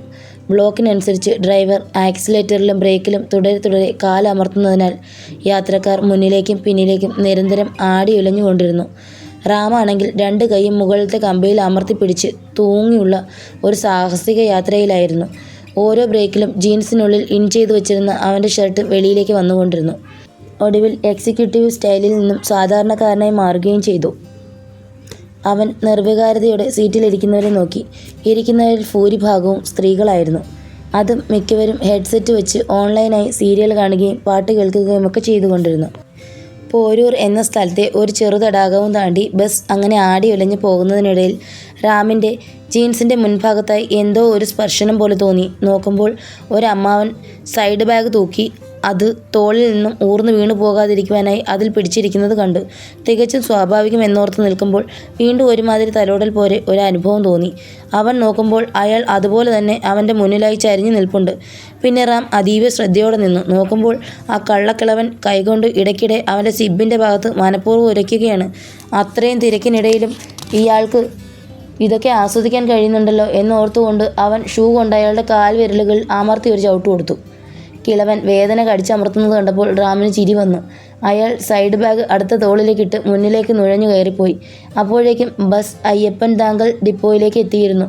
ബ്ലോക്കിനനുസരിച്ച് ഡ്രൈവർ ആക്സിലേറ്ററിലും ബ്രേക്കിലും തുടരെ കാലമർത്തുന്നതിനാൽ യാത്രക്കാർ മുന്നിലേക്കും പിന്നിലേക്കും നിരന്തരം ആടിയുലഞ്ഞുകൊണ്ടിരുന്നു. റാമാണെങ്കിൽ 2 കൈയും മുകളിലത്തെ കമ്പിയിൽ അമർത്തിപ്പിടിച്ച് തൂങ്ങിയുള്ള ഒരു സാഹസിക യാത്രയിലായിരുന്നു. ഓരോ ബ്രേക്കിലും ജീൻസിനുള്ളിൽ ഇൻ ചെയ്തു വച്ചിരുന്ന അവൻ്റെ ഷർട്ട് വെളിയിലേക്ക് വന്നുകൊണ്ടിരുന്നു. ഒടുവിൽ എക്സിക്യൂട്ടീവ് സ്റ്റൈലിൽ നിന്നും സാധാരണക്കാരനായി മാറുകയും ചെയ്തു. അവൻ നിർവികാരതയോടെ സീറ്റിലിരിക്കുന്നവരെ നോക്കി. ഇരിക്കുന്നവരിൽ ഭൂരിഭാഗവും സ്ത്രീകളായിരുന്നു. അതും മിക്കവരും ഹെഡ്സെറ്റ് വെച്ച് ഓൺലൈനായി സീരിയൽ കാണുകയും പാട്ട് കേൾക്കുകയും ഒക്കെ ചെയ്തുകൊണ്ടിരുന്നു. പോരൂർ എന്ന സ്ഥലത്തെ ഒരു ചെറുതടാകവും താണ്ടി ബസ് അങ്ങനെ ആടി ഉലഞ്ഞു പോകുന്നതിനിടയിൽ റാമിൻ്റെ ജീൻസിൻ്റെ മുൻഭാഗത്തായി എന്തോ ഒരു സ്പർശനം പോലെ തോന്നി. നോക്കുമ്പോൾ ഒരമ്മാവൻ സൈഡ് ബാഗ് തൂക്കി അത് തോളിൽ നിന്നും ഊർന്നു വീണു പോകാതിരിക്കുവാനായി അതിൽ പിടിച്ചിരിക്കുന്നത് കണ്ടു. തികച്ചും സ്വാഭാവികം എന്നോർത്ത് നിൽക്കുമ്പോൾ വീണ്ടും ഒരുമാതിരി തലോടൽ പോലെ ഒരു അനുഭവം തോന്നി. അവൻ നോക്കുമ്പോൾ അയാൾ അതുപോലെ തന്നെ അവൻ്റെ മുന്നിലായി ചരിഞ്ഞു നിൽപ്പുണ്ട്. പിന്നെ റാം അതീവ ശ്രദ്ധയോടെ നിന്നു. നോക്കുമ്പോൾ ആ കള്ളക്കിളവൻ കൈകൊണ്ട് ഇടയ്ക്കിടെ അവൻ്റെ സിബിൻ്റെ ഭാഗത്ത് മനഃപൂർവ്വം ഉരയ്ക്കുകയാണ്. അത്രയും തിരക്കിനിടയിലും ഇയാൾക്ക് ഇതൊക്കെ ആസ്വദിക്കാൻ കഴിയുന്നുണ്ടല്ലോ എന്നോർത്തുകൊണ്ട് അവൻ ഷൂ കൊണ്ട് അയാളുടെ കാൽവിരലുകൾ അമർത്തി ഒരു ചവിട്ട് കൊടുത്തു. കിളവൻ വേദന കടിച്ചമർത്തുന്നത് കണ്ടപ്പോൾ റാമിന് ചിരി വന്നു. അയാൾ സൈഡ് ബാഗ് അടുത്ത തോളിലേക്കിട്ട് മുന്നിലേക്ക് നുഴഞ്ഞു കയറിപ്പോയി. അപ്പോഴേക്കും ബസ് അയ്യപ്പൻ താങ്കൽ ഡിപ്പോയിലേക്ക് എത്തിയിരുന്നു.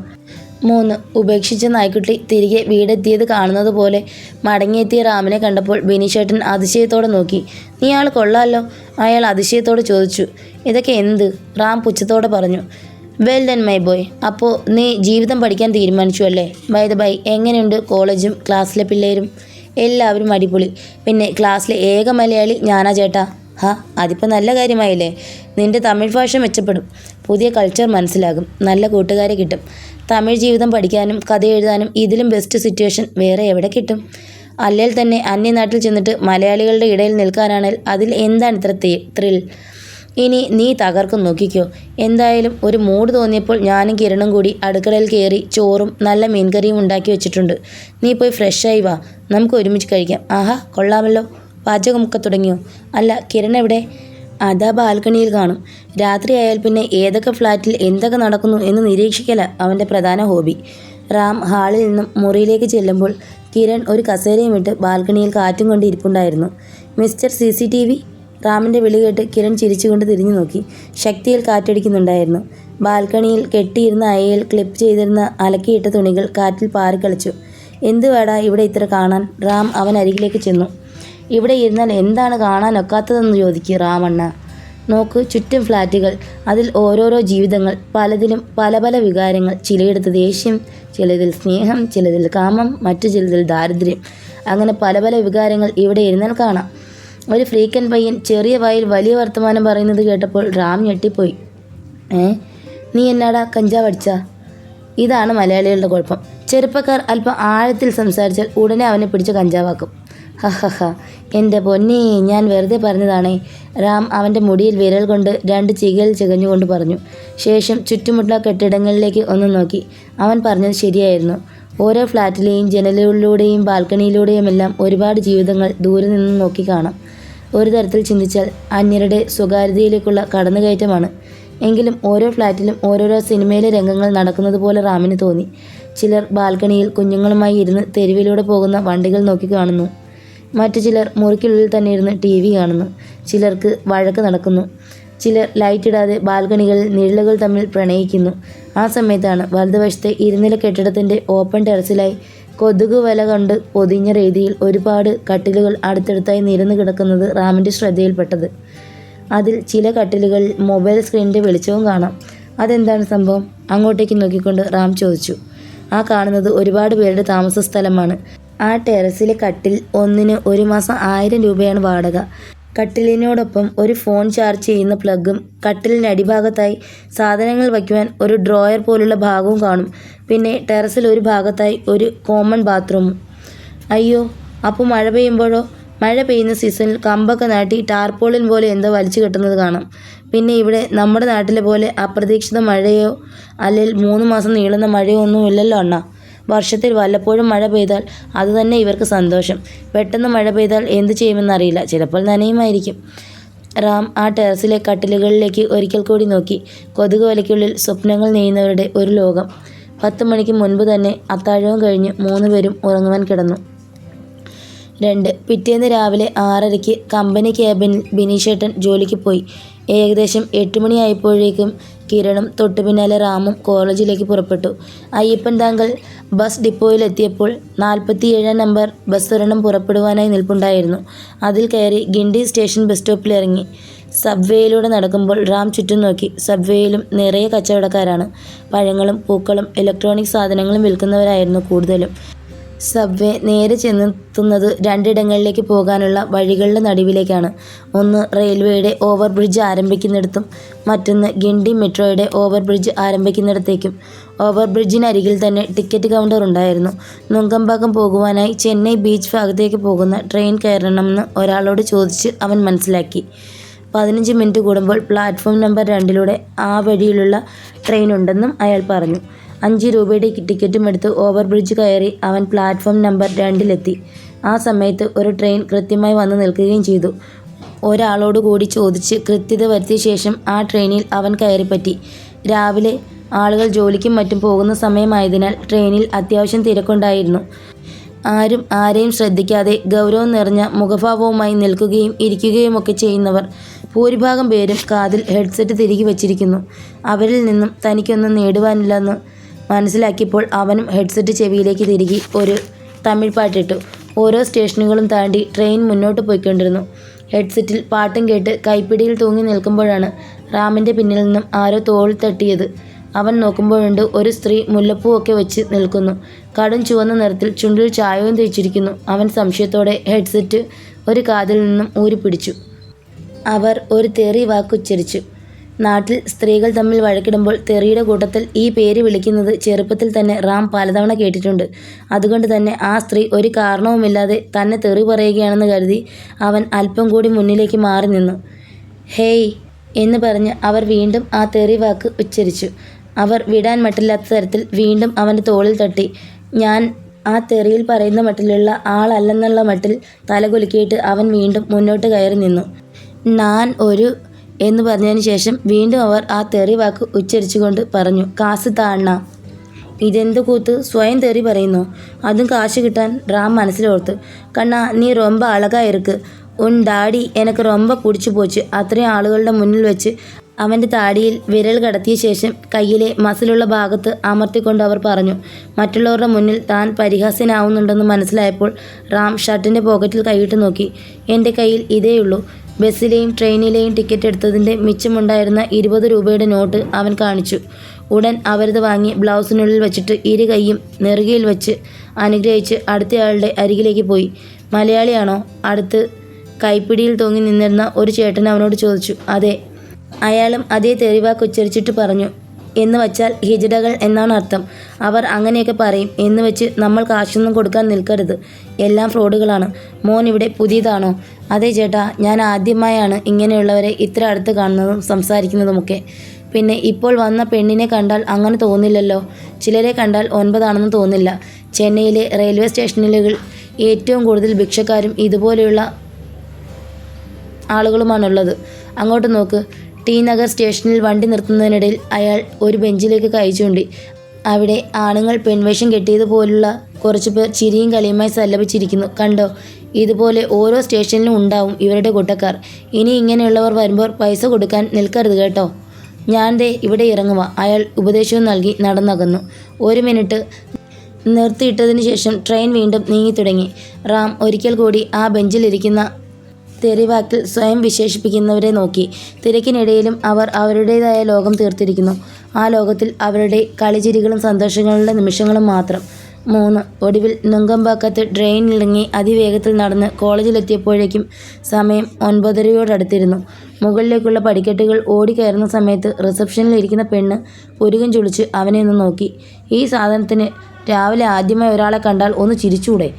3 ഉപേക്ഷിച്ച നായ്ക്കുട്ടി തിരികെ വീടെത്തിയത് കാണുന്നത് പോലെ മടങ്ങിയെത്തിയ റാമിനെ കണ്ടപ്പോൾ ബിനിച്ചേട്ടൻ അതിശയത്തോടെ നോക്കി. നീ ആൾ കൊള്ളാമല്ലോ, അയാൾ അതിശയത്തോടെ ചോദിച്ചു. ഇതൊക്കെ എന്ത്? റാം പുച്ഛത്തോടെ പറഞ്ഞു. വെൽ ഡൺ മൈ ബോയ്, അപ്പോൾ നീ ജീവിതം പഠിക്കാൻ തീരുമാനിച്ചു അല്ലേ? ബൈ ദ ബൈ, എങ്ങനെയുണ്ട് കോളേജും ക്ലാസ്സിലെ പിള്ളേരും? എല്ലാവരും അടിപൊളി. പിന്നെ ക്ലാസ്സിലെ ഏക മലയാളി ഞാനാ ചേട്ടാ. അതിപ്പോൾ നല്ല കാര്യമായില്ലേ? നിൻ്റെ തമിഴ് ഭാഷ മെച്ചപ്പെടും, പുതിയ കൾച്ചർ മനസ്സിലാകും, നല്ല കൂട്ടുകാരെ കിട്ടും. തമിഴ് ജീവിതം പഠിക്കാനും കഥ എഴുതാനും ഇതിലും ബെസ്റ്റ് സിറ്റുവേഷൻ വേറെ എവിടെ കിട്ടും? അല്ലെങ്കിൽ തന്നെ അന്യനാട്ടിൽ ചെന്നിട്ട് മലയാളികളുടെ ഇടയിൽ നിൽക്കാനാണെങ്കിൽ അതിൽ എന്താണ് ഇത്ര ത്രിൽ? ഇനി നീ തകർക്കും, നോക്കിക്കോ. എന്തായാലും ഒരു മൂഡ് തോന്നിയപ്പോൾ ഞാനും കിരണും കൂടി അടുക്കളയിൽ കയറി ചോറും നല്ല മീൻകറിയും ഉണ്ടാക്കി വെച്ചിട്ടുണ്ട്. നീ പോയി ഫ്രഷായി വാ, നമുക്ക് ഒരുമിച്ച് കഴിക്കാം. ആഹാ, കൊള്ളാമല്ലോ. പാചകമൊക്കെ തുടങ്ങിയോ? അല്ല, കിരൺ എവിടെ? അതാ ബാൽക്കണിയിൽ കാണും. രാത്രിയായാൽ പിന്നെ ഏതൊക്കെ ഫ്ലാറ്റിൽ എന്തൊക്കെ നടക്കുന്നു എന്ന് നിരീക്ഷിക്കല അവൻ്റെ പ്രധാന ഹോബി. റാം ഹാളിൽ നിന്നും മുറിയിലേക്ക് ചെല്ലുമ്പോൾ കിരൺ ഒരു കസേരയും ഇട്ട് ബാൽക്കണിയിൽ കാറ്റും കൊണ്ട് ഇരിപ്പുണ്ടായിരുന്നു. Mister CCTV? റാമിൻ്റെ വിളി കേട്ട് കിരൺ ചിരിച്ചുകൊണ്ട് തിരിഞ്ഞു നോക്കി. ശക്തിയിൽ കാറ്റടിക്കുന്നുണ്ടായിരുന്നു. ബാൽക്കണിയിൽ കെട്ടിയിരുന്ന അയയിൽ ക്ലിപ്പ് ചെയ്തിരുന്ന അലക്കിയിട്ട തുണികൾ കാറ്റിൽ പാറിക്കളിച്ചു. എന്ത് വേടാ ഇവിടെ ഇത്ര കാണാൻ? റാം അവൻ അരികിലേക്ക് ചെന്നു. ഇവിടെ ഇരുന്നാൽ എന്താണ് കാണാനൊക്കാത്തതെന്ന് ചോദിക്കുക റാമണ്ണ. നോക്ക്, ചുറ്റും ഫ്ലാറ്റുകൾ, അതിൽ ഓരോരോ ജീവിതങ്ങൾ, പലതിലും പല പല വികാരങ്ങൾ. ചിലയിടത്ത് ദേഷ്യം, ചിലതിൽ സ്നേഹം, ചിലതിൽ കാമം, മറ്റു ചിലതിൽ ദാരിദ്ര്യം. അങ്ങനെ പല പല വികാരങ്ങൾ ഇവിടെ ഇരുന്നാൽ കാണാം. ഒരു ഫ്രീക്കൻ പയ്യൻ ചെറിയ വായിൽ വലിയ വർത്തമാനം പറയുന്നത് കേട്ടപ്പോൾ റാം ഞെട്ടിപ്പോയി. നീ എന്നാടാ കഞ്ചാവ് അടിച്ചാ? ഇതാണ് മലയാളികളുടെ കുഴപ്പം. ചെറുപ്പക്കാർ അല്പം ആഴത്തിൽ സംസാരിച്ചാൽ ഉടനെ അവനെ പിടിച്ച് കഞ്ചാവാക്കും. എൻ്റെ പൊന്നേ, ഞാൻ വെറുതെ പറഞ്ഞതാണേ. റാം അവൻ്റെ മുടിയിൽ വിരൽ കൊണ്ട് 2 ചികയിൽ ചികഞ്ഞുകൊണ്ട് പറഞ്ഞു. ശേഷം ചുറ്റുമുള്ള കെട്ടിടങ്ങളിലേക്ക് ഒന്ന് നോക്കി. അവൻ പറഞ്ഞത് ശരിയായിരുന്നു. ഓരോ ഫ്ലാറ്റിലെയും ജനലുകളിലൂടെയും ബാൽക്കണിയിലൂടെയുമെല്ലാം ഒരുപാട് ജീവിതങ്ങൾ ദൂരെ നിന്ന് നോക്കി കാണാം. ഒരു തരത്തിൽ ചിന്തിച്ചാൽ അന്യരുടെ സ്വകാര്യതയിലേക്കുള്ള കടന്നുകയറ്റമാണ്. എങ്കിലും ഓരോ ഫ്ലാറ്റിലും ഓരോരോ സിനിമയിലെ രംഗങ്ങൾ നടക്കുന്നത് പോലെ റാമിന് തോന്നി. ചിലർ ബാൽക്കണിയിൽ കുഞ്ഞുങ്ങളുമായി ഇരുന്ന് തെരുവിലൂടെ പോകുന്ന വണ്ടികൾ നോക്കി കാണുന്നു. മറ്റു ചിലർ മുറിക്കുള്ളിൽ തന്നെ ഇരുന്ന് TV കാണുന്നു. ചിലർക്ക് വഴക്ക് നടക്കുന്നു. ചിലർ ലൈറ്റിടാതെ ബാൽക്കണികളിൽ നിഴലുകൾ തമ്മിൽ പ്രണയിക്കുന്നു. ആ സമയത്താണ് വലതുവശത്തെ 2 നില കെട്ടിടത്തിൻ്റെ ഓപ്പൺ ടെറസിലായി കൊതുക് വല കൊണ്ട് പൊതിഞ്ഞ രീതിയിൽ ഒരുപാട് കട്ടിലുകൾ അടുത്തടുത്തായി നിരന്നു കിടക്കുന്നത് റാമിൻ്റെ ശ്രദ്ധയിൽപ്പെട്ടത്. അതിൽ ചില കട്ടിലുകളിൽ മൊബൈൽ സ്ക്രീനിൻ്റെ വെളിച്ചവും കാണാം. അതെന്താണ് സംഭവം? അങ്ങോട്ടേക്ക് നോക്കിക്കൊണ്ട് റാം ചോദിച്ചു. ആ കാണുന്നത് ഒരുപാട് പേരുടെ താമസ സ്ഥലമാണ്. ആ ടെറസിലെ കട്ടിൽ ഒന്നിന് 1 മാസം 1000 രൂപയാണ് വാടക. കട്ടിലിനോടൊപ്പം ഒരു ഫോൺ ചാർജ് ചെയ്യുന്ന പ്ലഗും കട്ടിലിൻ്റെ അടിഭാഗത്തായി സാധനങ്ങൾ വയ്ക്കുവാൻ ഒരു ഡ്രോയർ പോലുള്ള ഭാഗവും കാണും. പിന്നെ ടെറസിൽ ഒരു ഭാഗത്തായി ഒരു കോമൺ ബാത്റൂമും. അയ്യോ, അപ്പോൾ മഴ പെയ്യുമ്പോഴോ? മഴ പെയ്യുന്ന സീസണിൽ കമ്പൊക്കെ നാട്ടി ടാർപോളിൻ പോലെ എന്തോ വലിച്ചു കെട്ടുന്നത് കാണാം. പിന്നെ ഇവിടെ നമ്മുടെ നാട്ടിലെ പോലെ അപ്രതീക്ഷിത മഴയോ അല്ലെങ്കിൽ 3 മാസം നീളുന്ന മഴയോ ഒന്നും ഇല്ലല്ലോ അണ്ണാ. വർഷത്തിൽ വല്ലപ്പോഴും മഴ പെയ്താൽ അതുതന്നെ ഇവർക്ക് സന്തോഷം. പെട്ടെന്ന് മഴ പെയ്താൽ എന്തു ചെയ്യുമെന്നറിയില്ല. ചിലപ്പോൾ നനയുമായിരിക്കും. റാം ആ ടെറസിലെ കട്ടിലുകളിലേക്ക് ഒരിക്കൽ കൂടി നോക്കി. കൊതുക് വലയ്ക്കുള്ളിൽ സ്വപ്നങ്ങൾ നെയ്യുന്നവരുടെ ഒരു ലോകം. 10 മണിക്ക് മുൻപ് തന്നെ അത്താഴവും കഴിഞ്ഞ് 3 പേരും ഉറങ്ങുവാൻ കിടന്നു. 2. പിറ്റേന്ന് രാവിലെ 6:30 കമ്പനി ക്യാബിനിൽ ബിനീഷേട്ടൻ ജോലിക്ക് പോയി. ഏകദേശം 8 മണിയായപ്പോഴേക്കും കിരണും തൊട്ടു പിന്നാലെ റാമും കോളേജിലേക്ക് പുറപ്പെട്ടു. അയ്യപ്പൻ താങ്കൾ ബസ് ഡിപ്പോയിലെത്തിയപ്പോൾ 47 നമ്പർ ബസ് ഒരെണ്ണം പുറപ്പെടുവാനായി നിൽപ്പുണ്ടായിരുന്നു. അതിൽ കയറി ഗിണ്ടി സ്റ്റേഷൻ ബസ് സ്റ്റോപ്പിലിറങ്ങി. സബ്വേയിലൂടെ നടക്കുമ്പോൾ റാം ചുറ്റും നോക്കി. സബ്വേയിലും നിറയെ കച്ചവടക്കാരാണ്. പഴങ്ങളും പൂക്കളും ഇലക്ട്രോണിക് സാധനങ്ങളും വിൽക്കുന്നവരായിരുന്നു കൂടുതലും. സബ്വേ നേരെ ചെന്നെത്തുന്നത് 2 ഇടങ്ങളിലേക്ക് പോകാനുള്ള വഴികളുടെ നടുവിലേക്കാണ്. ഒന്ന് റെയിൽവേയുടെ ഓവർബ്രിഡ്ജ് ആരംഭിക്കുന്നിടത്തും മറ്റൊന്ന് ഗിണ്ടി മെട്രോയുടെ ഓവർബ്രിഡ്ജ് ആരംഭിക്കുന്നിടത്തേക്കും. ഓവർബ്രിഡ്ജിനരികിൽ തന്നെ ടിക്കറ്റ് കൗണ്ടർ ഉണ്ടായിരുന്നു. നുങ്കമ്പാക്കം പോകുവാനായി ചെന്നൈ ബീച്ച് ഭാഗത്തേക്ക് പോകുന്ന ട്രെയിൻ കയറണമെന്ന് ഒരാളോട് ചോദിച്ച് അവൻ മനസ്സിലാക്കി. 15 മിനിറ്റ് കൂടുമ്പോൾ പ്ലാറ്റ്ഫോം നമ്പർ 2 ആ വഴിയിലുള്ള ട്രെയിൻ ഉണ്ടെന്നും അയാൾ പറഞ്ഞു. 5 രൂപയുടെ ടിക്കറ്റും എടുത്ത് ഓവർബ്രിഡ്ജ് കയറി അവൻ പ്ലാറ്റ്ഫോം നമ്പർ 2 ആ സമയത്ത് ഒരു ട്രെയിൻ കൃത്യമായി വന്ന് നിൽക്കുകയും ചെയ്തു. ഒരാളോട് കൂടി ചോദിച്ച് കൃത്യത വരുത്തിയ ശേഷം ആ ട്രെയിനിൽ അവൻ കയറിപ്പറ്റി. രാവിലെ ആളുകൾ ജോലിക്കും മറ്റും പോകുന്ന സമയമായതിനാൽ ട്രെയിനിൽ അത്യാവശ്യം തിരക്കുണ്ടായിരുന്നു. ആരും ആരെയും ശ്രദ്ധിക്കാതെ ഗൗരവം നിറഞ്ഞ മുഖഭാവവുമായി നിൽക്കുകയും ഇരിക്കുകയുമൊക്കെ ചെയ്യുന്നവർ. ഭൂരിഭാഗം പേരും കാതിൽ ഹെഡ്സെറ്റ് തിരികെ വച്ചിരിക്കുന്നു. അവരിൽ നിന്നും തനിക്കൊന്നും നേടുവാനില്ലെന്ന് മനസ്സിലാക്കിയപ്പോൾ അവനും ഹെഡ്സെറ്റ് ചെവിയിലേക്ക് തിരികെ ഒരു തമിഴ് പാട്ടിട്ടു. ഓരോ സ്റ്റേഷനുകളും താണ്ടി ട്രെയിൻ മുന്നോട്ട് പോയിക്കൊണ്ടിരുന്നു. ഹെഡ്സെറ്റിൽ പാട്ടും കേട്ട് കൈപ്പിടിയിൽ തൂങ്ങി നിൽക്കുമ്പോഴാണ് റാമിൻ്റെ പിന്നിൽ നിന്നും ആരോ തോളിൽ തട്ടിയത്. അവൻ നോക്കുമ്പോഴുണ്ട് ഒരു സ്ത്രീ മുല്ലപ്പൂവൊക്കെ വെച്ച് നിൽക്കുന്നു. കടും ചുവന്ന നിറത്തിൽ ചുണ്ടിൽ ചായവും തേച്ചിരിക്കുന്നു. അവൻ സംശയത്തോടെ ഹെഡ്സെറ്റ് ഒരു കാതിൽ നിന്നും ഊരിപ്പിടിച്ചു. അവർ ഒരു തെറി വാക്കുച്ചരിച്ചു. നാട്ടിൽ സ്ത്രീകൾ തമ്മിൽ വഴക്കിടുമ്പോൾ തെറിയുടെ കൂട്ടത്തിൽ ഈ പേര് വിളിക്കുന്നത് ചെറുപ്പത്തിൽ തന്നെ റാം പലതവണ കേട്ടിട്ടുണ്ട്. അതുകൊണ്ട് തന്നെ ആ സ്ത്രീ ഒരു കാരണവുമില്ലാതെ തന്നെ തെറി പറയുകയാണെന്ന് കരുതി അവൻ അല്പം കൂടി മുന്നിലേക്ക് മാറി നിന്നു. ഹേയ് എന്ന് പറഞ്ഞ് അവർ വീണ്ടും ആ തെറി വാക്ക് ഉച്ചരിച്ചു. അവർ വിടാൻ മട്ടില്ലാത്ത തരത്തിൽ വീണ്ടും അവൻ്റെ തോളിൽ തട്ടി. ഞാൻ ആ തെറിയിൽ പറയുന്ന മട്ടിലുള്ള ആളല്ലെന്നുള്ള മട്ടിൽ തലകുലുക്കിയിട്ട് അവൻ വീണ്ടും മുന്നോട്ട് കയറി നിന്നു. ഞാൻ ഒരു എന്ന് പറഞ്ഞതിന് ശേഷം വീണ്ടും അവർ ആ തെറി വാക്ക് ഉച്ചരിച്ചുകൊണ്ട് പറഞ്ഞു, കാസ് താണ്ണ. ഇതെന്ത് കൂത്ത്, സ്വയം തെറി പറയുന്നു, അതും കാശ് കിട്ടാൻ? റാം മനസ്സിലോർത്ത്. കണ്ണാ, നീ ரொம்ப അഴകാ ഇருக்கு, ഉൻ ഡാഡി എനിക്ക് ரொம்ப പിടിച്ചു പോച്ച്. അത്രയും ആളുകളുടെ മുന്നിൽ വെച്ച് അവൻ്റെ താടിയിൽ വിരൽ കടത്തിയ ശേഷം കയ്യിലെ മസിലുള്ള ഭാഗത്ത് അമർത്തിക്കൊണ്ട് അവർ പറഞ്ഞു. മറ്റുള്ളവരുടെ മുന്നിൽ താൻ പരിഹാസ്യനാവുന്നുണ്ടെന്ന് മനസ്സിലായപ്പോൾ റാം ഷർട്ടിൻ്റെ പോക്കറ്റിൽ കൈയിട്ട് നോക്കി. എൻ്റെ കയ്യിൽ ഇതേയുള്ളൂ. ബസ്സിലെയും ട്രെയിനിലെയും ടിക്കറ്റ് എടുത്തതിൻ്റെ മിച്ചമുണ്ടായിരുന്ന 20 രൂപയുടെ നോട്ട് അവൻ കാണിച്ചു. ഉടൻ അവരത് വാങ്ങി ബ്ലൗസിനുള്ളിൽ വെച്ചിട്ട് ഇരു കൈയും നെറുകയിൽ വെച്ച് അനുഗ്രഹിച്ച് അടുത്തയാളുടെ അരികിലേക്ക് പോയി. മലയാളിയാണോ? അടുത്ത് കൈപ്പിടിയിൽ തൂങ്ങി നിന്നിരുന്ന ഒരു ചേട്ടൻ അവനോട് ചോദിച്ചു. അതെ. അയാളും അതേ തെറിവാക്ക് ഉച്ചരിച്ചിട്ട് പറഞ്ഞു. എന്ന് വച്ചാൽ ഹിജഡകൾ എന്നാണ് അർത്ഥം. അവർ അങ്ങനെയൊക്കെ പറയും. എന്ന് വെച്ച് നമ്മൾ കാശൊന്നും കൊടുക്കാൻ നിൽക്കരുത്. എല്ലാം ഫ്രോഡുകളാണ്. മോൻ ഇവിടെ പുതിയതാണോ? അതെ ചേട്ടാ, ഞാൻ ആദ്യമായാണ് ഇങ്ങനെയുള്ളവരെ ഇത്ര അടുത്ത് കാണുന്നതും സംസാരിക്കുന്നതുമൊക്കെ. പിന്നെ ഇപ്പോൾ വന്ന പെണ്ണിനെ കണ്ടാൽ അങ്ങനെ തോന്നില്ലല്ലോ. ചിലരെ കണ്ടാൽ 9 ആണെന്ന് തോന്നില്ല. ചെന്നൈയിലെ റെയിൽവേ സ്റ്റേഷനുകളിൽ ഏറ്റവും കൂടുതൽ ഭിക്ഷക്കാരും ഇതുപോലെയുള്ള ആളുകളുമാണുള്ളത്. അങ്ങോട്ട് നോക്ക്. ടി നഗർ സ്റ്റേഷനിൽ വണ്ടി നിർത്തുന്നതിനിടയിൽ അയാൾ ഒരു ബെഞ്ചിലേക്ക് കൈ ചൂണ്ടി. അവിടെ ആണുങ്ങൾ പെൺവേഷം കെട്ടിയതുപോലുള്ള കുറച്ചു പേർ ചിരിയും കളിയുമായി സല്ലപിച്ചിരിക്കുന്നു. കണ്ടോ? ഇതുപോലെ ഓരോ സ്റ്റേഷനിലും ഉണ്ടാവും ഇവരുടെ കൂട്ടക്കാർ. ഇനി ഇങ്ങനെയുള്ളവർ വരുമ്പോൾ പൈസ കൊടുക്കാൻ നിൽക്കരുത് കേട്ടോ. ഞാൻ ദേ ഇവിടെ ഇറങ്ങുക. അയാൾ ഉപദേശവും നൽകി നടന്നകന്നു. 1 മിനിറ്റ് നിർത്തിയിട്ടതിന് ശേഷം ട്രെയിൻ വീണ്ടും നീങ്ങി തുടങ്ങി. റാം ഒരിക്കൽ കൂടി ആ ബെഞ്ചിലിരിക്കുന്ന തെറിവാക്കിൽ സ്വയം വിശേഷിപ്പിക്കുന്നവരെ നോക്കി. തിരക്കിനിടയിലും അവർ അവരുടേതായ ലോകം തീർത്തിരിക്കുന്നു. ആ ലോകത്തിൽ അവരുടെ കളിചിരികളും സന്തോഷങ്ങളുടെ നിമിഷങ്ങളും മാത്രം. 3. ഒടുവിൽ നുങ്കമ്പാക്കത്ത് ട്രെയിനിലിറങ്ങി അതിവേഗത്തിൽ നടന്ന് കോളേജിലെത്തിയപ്പോഴേക്കും സമയം 9:30 മുകളിലേക്കുള്ള പടിക്കെട്ടുകൾ ഓടിക്കയറുന്ന സമയത്ത് റിസപ്ഷനിൽ ഇരിക്കുന്ന പെണ്ണ് പുരുകം ചുളിച്ച് അവനെ ഒന്ന് നോക്കി. ഈ സാധനത്തിന് രാവിലെ ആദ്യമായി ഒരാളെ കണ്ടാൽ ഒന്ന് ചിരിച്ചൂടെ?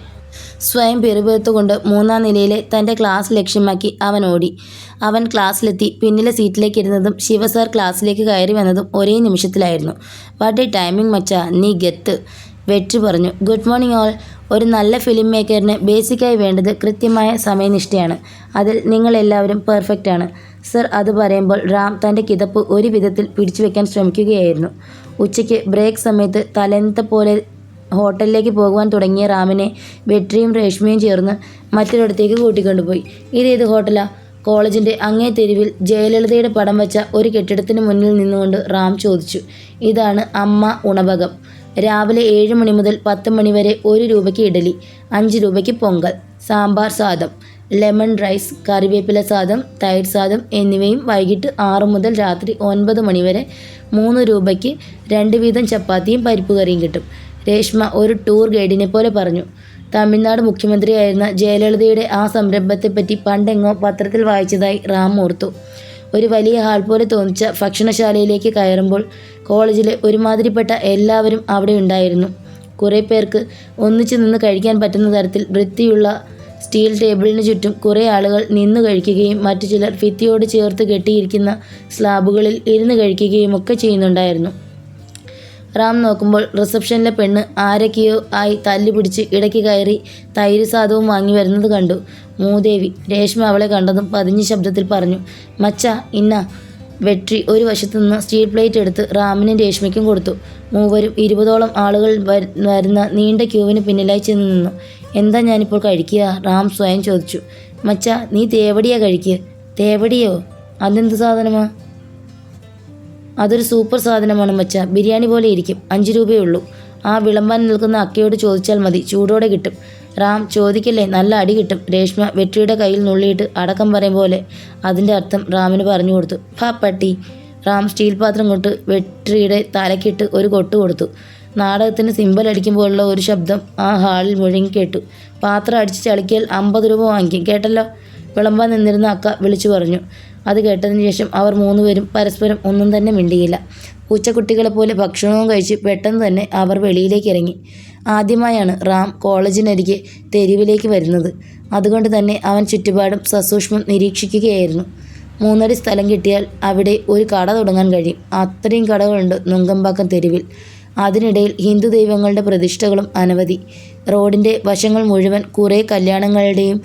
സ്വയം പിറുപിറുത്തുകൊണ്ട് 3-ാം നിലയിലെ തൻ്റെ ക്ലാസ് ലക്ഷ്യമാക്കി അവൻ ഓടി. അവൻ ക്ലാസ്സിലെത്തി പിന്നിലെ സീറ്റിലേക്ക് ഇരുന്നതും ശിവസാർ ക്ലാസ്സിലേക്ക് കയറി വന്നതും ഒരേ നിമിഷത്തിലായിരുന്നു. വാട്ട് എ ടൈമിംഗ് മച്ചാ, നീ ഗത്ത്, വെട്രി പറഞ്ഞു. Good morning all. ഒരു നല്ല ഫിലിം മേക്കറിന് ബേസിക്കായി വേണ്ടത് കൃത്യമായ സമയനിഷ്ഠയാണ്. അതിൽ നിങ്ങളെല്ലാവരും പെർഫെക്റ്റാണ് സർ. അത് പറയുമ്പോൾ റാം തൻ്റെ കിതപ്പ് ഒരു വിധത്തിൽ പിടിച്ചു വയ്ക്കാൻ ശ്രമിക്കുകയായിരുന്നു. ഉച്ചയ്ക്ക് ബ്രേക്ക് സമയത്ത് തലേന്നത്തെ പോലെ ഹോട്ടലിലേക്ക് പോകുവാൻ തുടങ്ങിയ റാമിനെ വെട്രിയും രേഷ്മയും ചേർന്ന് മറ്റൊരിടത്തേക്ക് കൂട്ടിക്കൊണ്ടുപോയി. ഇതേത് ഹോട്ടലാ? കോളേജിൻ്റെ അങ്ങേ തെരുവിൽ ജയലളിതയുടെ പടം വച്ച ഒരു കെട്ടിടത്തിന് മുന്നിൽ നിന്നുകൊണ്ട് റാം ചോദിച്ചു. ഇതാണ് അമ്മ ഉണവകം. രാവിലെ 7 മണി മുതൽ 10 മണി വരെ 1 രൂപയ്ക്ക് ഇഡലി, 5 രൂപയ്ക്ക് പൊങ്കൽ, സാമ്പാർ സാദം, ലെമൺ റൈസ്, കറിവേപ്പില സാദം, തൈര് സാദം എന്നിവയും വൈകിട്ട് 6 മുതൽ രാത്രി 9 മണി വരെ 3 രൂപയ്ക്ക് 2 വീതം ചപ്പാത്തിയും പരിപ്പ് കറിയും കിട്ടും. രേഷ്മ ഒരു ടൂർ ഗൈഡിനെ പോലെ പറഞ്ഞു. തമിഴ്നാട് മുഖ്യമന്ത്രിയായിരുന്ന ജയലളിതയുടെ ആ സംരംഭത്തെപ്പറ്റി പണ്ടെങ്ങോ പത്രത്തിൽ വായിച്ചതായി റാം ഓർത്തു. ഒരു വലിയ ഹാൾ പോലെ തോന്നിച്ച ഭക്ഷണശാലയിലേക്ക് കയറുമ്പോൾ കോളേജിലെ ഒരുമാതിരിപ്പെട്ട എല്ലാവരും അവിടെ ഉണ്ടായിരുന്നു. കുറേ പേർക്ക് ഒന്നിച്ചു നിന്ന് കഴിക്കാൻ പറ്റുന്ന തരത്തിൽ വൃത്തിയുള്ള സ്റ്റീൽ ടേബിളിന് ചുറ്റും കുറേ ആളുകൾ നിന്നു കഴിക്കുകയും മറ്റു ചിലർ ഭിത്തിയോട് ചേർത്ത് കെട്ടിയിരിക്കുന്ന സ്ലാബുകളിൽ ഇരുന്ന് കഴിക്കുകയും ഒക്കെ ചെയ്യുന്നുണ്ടായിരുന്നു. റാം നോക്കുമ്പോൾ റിസപ്ഷനിലെ പെണ്ണ് ആരൊക്കെയോ ആയി തല്ലുപിടിച്ച് ഇടയ്ക്ക് കയറി തൈര് സാദവും വാങ്ങി വരുന്നത് കണ്ടു. മൂദേവി. രേഷ്മ അവളെ കണ്ടതും പതിഞ്ഞ ശബ്ദത്തിൽ പറഞ്ഞു. മച്ച ഇന്ന. വെട്രി ഒരു വശത്തു നിന്ന് സ്റ്റീൽ പ്ലേറ്റ് എടുത്ത് റാമിനും രേഷ്മയ്ക്കും കൊടുത്തു. മൂവരും 20ഓളം ആളുകൾ വരുന്ന നീണ്ട ക്യൂവിന് പിന്നിലായി ചെന്ന് നിന്നു. എന്താ ഞാനിപ്പോൾ കഴിക്കുക? റാം സ്വയം ചോദിച്ചു. മച്ച നീ തേവടിയാ കഴിക്കുക. തേവടിയോ? അതെന്ത് സാധനമാ? അതൊരു സൂപ്പർ സാധനമാണ് മച്ച. ബിരിയാണി പോലെ ഇരിക്കും. 5 രൂപയേ ഉള്ളൂ. ആ വിളമ്പാൻ നിൽക്കുന്ന അക്കയോട് ചോദിച്ചാൽ മതി, ചൂടോടെ കിട്ടും. റാം ചോദിക്കല്ലേ, നല്ല അടി കിട്ടും. രേഷ്മ വെട്രിയുടെ കയ്യിൽ നുള്ളിയിട്ട് അടക്കം പറയും പോലെ അതിൻ്റെ അർത്ഥം റാമിന് പറഞ്ഞു കൊടുത്തു. പട്ടി. റാം സ്റ്റീൽ പാത്രം കൊണ്ട് വെട്രിയുടെ തലക്കിട്ട് ഒരു കൊട്ട് കൊടുത്തു. നാടകത്തിന് സിമ്പൽ അടിക്കുമ്പോഴുള്ള ഒരു ശബ്ദം ആ ഹാളിൽ മുഴങ്ങി കേട്ടു. പാത്രം അടിച്ച് ചളിക്കിയാൽ 50 രൂപ വാങ്ങിക്കും, കേട്ടല്ലോ? വിളമ്പാൻ നിന്നിരുന്ന അക്ക വിളിച്ചു പറഞ്ഞു. അത് കേട്ടതിന് ശേഷം അവർ 3 പേരും പരസ്പരം ഒന്നും തന്നെ മിണ്ടിയില്ല. പൂച്ചക്കുട്ടികളെപ്പോലെ ഭക്ഷണവും കഴിച്ച് പെട്ടെന്ന് തന്നെ അവർ വെളിയിലേക്ക് ഇറങ്ങി. ആദ്യമായാണ് റാം കോളേജിനരികെ തെരുവിലേക്ക് വരുന്നത്. അതുകൊണ്ട് തന്നെ അവൻ ചുറ്റുപാടും സസൂക്ഷ്മം നിരീക്ഷിക്കുകയായിരുന്നു. 3 അടി സ്ഥലം കിട്ടിയാൽ അവിടെ ഒരു കട തുടങ്ങാൻ കഴിയും. അത്രയും കടകളുണ്ട് നുങ്കമ്പാക്കം തെരുവിൽ. അതിനിടയിൽ ഹിന്ദു ദൈവങ്ങളുടെ പ്രതിഷ്ഠകളും അനവധി. റോഡിൻ്റെ വശങ്ങൾ മുഴുവൻ കുറേ കല്യാണങ്ങളുടെയും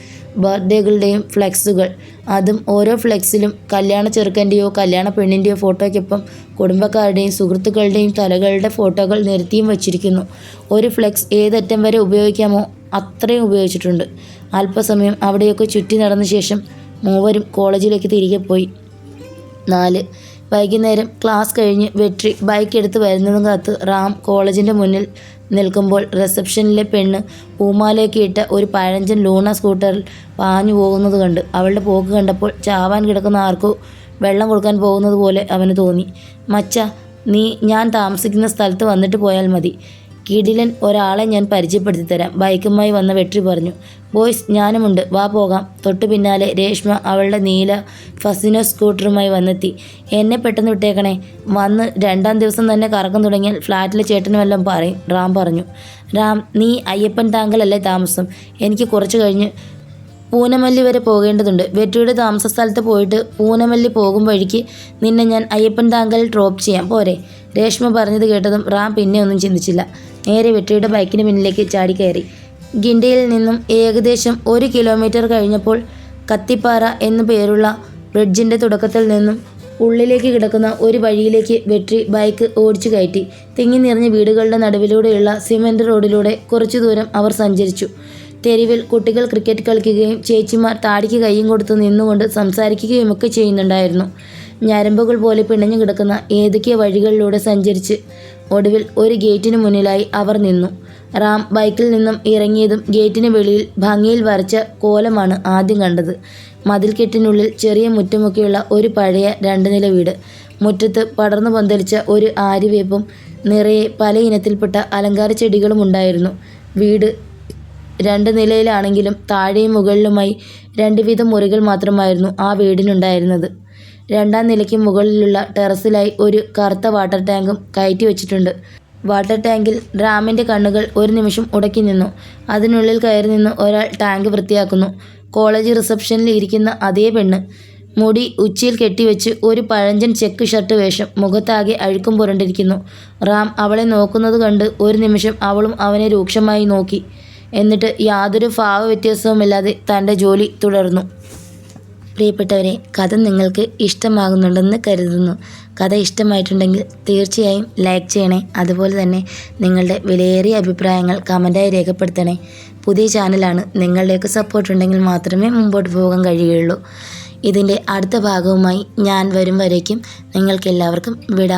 ബർത്ത്ഡേകളുടെയും ഫ്ലെക്സുകൾ. അതും ഓരോ ഫ്ലെക്സിലും കല്യാണ ചെറുക്കൻ്റെയോ കല്യാണ പെണ്ണിൻ്റെയോ ഫോട്ടോയ്ക്കൊപ്പം കുടുംബക്കാരുടെയും സുഹൃത്തുക്കളുടെയും തലകളുടെ ഫോട്ടോകൾ നിരത്തിയും വച്ചിരിക്കുന്നു. ഒരു ഫ്ലെക്സ് ഏതറ്റം വരെ ഉപയോഗിക്കാമോ അത്രയും ഉപയോഗിച്ചിട്ടുണ്ട്. അല്പസമയം അവിടെയൊക്കെ ചുറ്റി നടന്ന ശേഷം മൂവരും കോളേജിലേക്ക് തിരികെ പോയി. 4. വൈകുന്നേരം ക്ലാസ് കഴിഞ്ഞ് വെട്രി ബൈക്ക് എടുത്ത് വരുന്നതും കാത്ത് റാം കോളേജിൻ്റെ മുന്നിൽ നിൽക്കുമ്പോൾ റിസപ്ഷനിലെ പെണ്ണ് പൂമാലയൊക്കെ ഇട്ട ഒരു പഴഞ്ചൻ ലൂണ സ്കൂട്ടറിൽ പാഞ്ഞു പോകുന്നത് കണ്ട്. അവളുടെ പോക്ക് കണ്ടപ്പോൾ ചാവാൻ കിടക്കുന്ന ആർക്കോ വെള്ളം കൊടുക്കാൻ പോകുന്നത് പോലെ അവന് തോന്നി. മച്ച നീ ഞാൻ താമസിക്കുന്ന സ്ഥലത്ത് വന്നിട്ട് പോയാൽ മതി. കിടിലൻ ഒരാളെ ഞാൻ പരിചയപ്പെടുത്തി തരാം, ബൈക്കുമായി വന്ന വെട്രി പറഞ്ഞു. ബോയ്സ് ഞാനുമുണ്ട്, വാ പോകാം. തൊട്ടു പിന്നാലെ രേഷ്മ അവളുടെ നീല ഫസിനോ സ്കൂട്ടറുമായി വന്നെത്തി. എന്നെ പെട്ടെന്ന് വിട്ടേക്കണേ. വന്ന് 2-ാം ദിവസം തന്നെ കറക്കം തുടങ്ങിയാൽ ഫ്ലാറ്റിലെ ചേട്ടന് വല്ലതും പറയും, റാം പറഞ്ഞു. റാം നീ അയ്യപ്പൻ താങ്കലല്ലേ താമസം? എനിക്ക് കുറച്ച് കഴിഞ്ഞ് പൂനമല്ലി വരെ പോകേണ്ടതുണ്ട്. വെട്രിയുടെ താമസ സ്ഥലത്ത് പോയിട്ട് പൂനമല്ലി പോകും വഴിക്ക് നിന്നെ ഞാൻ അയ്യപ്പൻ താങ്കലിൽ ഡ്രോപ്പ് ചെയ്യാം, പോരെ? രേഷ്മ പറഞ്ഞത് കേട്ടതും റാം പിന്നെ ഒന്നും ചിന്തിച്ചില്ല. നേരെ വെട്രിയുടെ ബൈക്കിന് പിന്നിലേക്ക് ചാടിക്കയറി. ഗിണ്ടയിൽ നിന്നും ഏകദേശം 1 കിലോമീറ്റർ കഴിഞ്ഞപ്പോൾ കത്തിപ്പാറ എന്നു പേരുള്ള ബ്രിഡ്ജിൻ്റെ തുടക്കത്തിൽ നിന്നും ഉള്ളിലേക്ക് കിടക്കുന്ന ഒരു വഴിയിലേക്ക് വെട്രി ബൈക്ക് ഓടിച്ചു കയറ്റി. തിങ്ങി നിറഞ്ഞ വീടുകളുടെ നടുവിലൂടെയുള്ള സിമൻ്റ് റോഡിലൂടെ കുറച്ചു ദൂരം അവർ സഞ്ചരിച്ചു. തെരുവിൽ കുട്ടികൾ ക്രിക്കറ്റ് കളിക്കുകയും ചേച്ചിമാർ താടിക്ക് കൈയും കൊടുത്ത് നിന്നുകൊണ്ട് സംസാരിക്കുകയുമൊക്കെ ചെയ്യുന്നുണ്ടായിരുന്നു. ഞരമ്പുകൾ പോലെ പിണഞ്ഞു കിടക്കുന്ന ഏതൊക്കെയോ വഴികളിലൂടെ സഞ്ചരിച്ച് ഒടുവിൽ ഒരു ഗേറ്റിന് മുന്നിലായി അവർ നിന്നു. റാം ബൈക്കിൽ നിന്നും ഇറങ്ങിയതും ഗേറ്റിന് വെളിയിൽ ഭംഗിയിൽ വരച്ച കോലമാണ് ആദ്യം കണ്ടത്. മതിൽക്കെട്ടിനുള്ളിൽ ചെറിയ മുറ്റമൊക്കെയുള്ള ഒരു പഴയ 2 നില വീട്. മുറ്റത്ത് പടർന്നു പന്തലിച്ച ഒരു ആര്യവേപ്പും നിറയെ പല ഇനത്തിൽപ്പെട്ട അലങ്കാര ചെടികളും ഉണ്ടായിരുന്നു. വീട് 2 നിലയിലാണെങ്കിലും താഴെയും മുകളിലുമായി 2 വീതം മുറികൾ മാത്രമായിരുന്നു ആ വീടിനുണ്ടായിരുന്നത്. 2ാം നിലയ്ക്ക് മുകളിലുള്ള ടെറസിലായി ഒരു കറുത്ത വാട്ടർ ടാങ്കും കയറ്റി വച്ചിട്ടുണ്ട്. വാട്ടർ ടാങ്കിൽ റാമിൻ്റെ കണ്ണുകൾ ഒരു നിമിഷം ഉടക്കി നിന്നു. അതിനുള്ളിൽ കയറി നിന്ന് ഒരാൾ ടാങ്ക് വൃത്തിയാക്കുന്നു. കോളേജ് റിസപ്ഷനിൽ ഇരിക്കുന്ന അതേ പെണ്ണ്. മുടി ഉച്ചിയിൽ കെട്ടിവെച്ച് ഒരു പഴഞ്ചൻ ചെക്ക് ഷർട്ട് വേഷം. മുഖത്താകെ അഴുക്കും പുരണ്ടിരിക്കുന്നു. റാം അവളെ നോക്കുന്നത് കണ്ട് ഒരു നിമിഷം അവളും അവനെ രൂക്ഷമായി നോക്കി. എന്നിട്ട് യാതൊരു ഭാവവ്യത്യാസവുമില്ലാതെ തൻ്റെ ജോലി തുടർന്നു. പ്രിയപ്പെട്ടവരെ, കഥ നിങ്ങൾക്ക് ഇഷ്ടമാകുന്നുണ്ടെന്ന് കരുതുന്നു. കഥ ഇഷ്ടമായിട്ടുണ്ടെങ്കിൽ തീർച്ചയായും ലൈക്ക് ചെയ്യണേ. അതുപോലെ തന്നെ നിങ്ങളുടെ വിലയേറിയ അഭിപ്രായങ്ങൾ കമൻറ്റായി രേഖപ്പെടുത്തണേ. പുതിയ ചാനലാണ്. നിങ്ങളുടെയൊക്കെ സപ്പോർട്ട് ഉണ്ടെങ്കിൽ മാത്രമേ മുമ്പോട്ട് പോകാൻ കഴിയുകയുള്ളൂ. ഇതിൻ്റെ അടുത്ത ഭാഗവുമായി ഞാൻ വരും വരേക്കും നിങ്ങൾക്കെല്ലാവർക്കും വിട.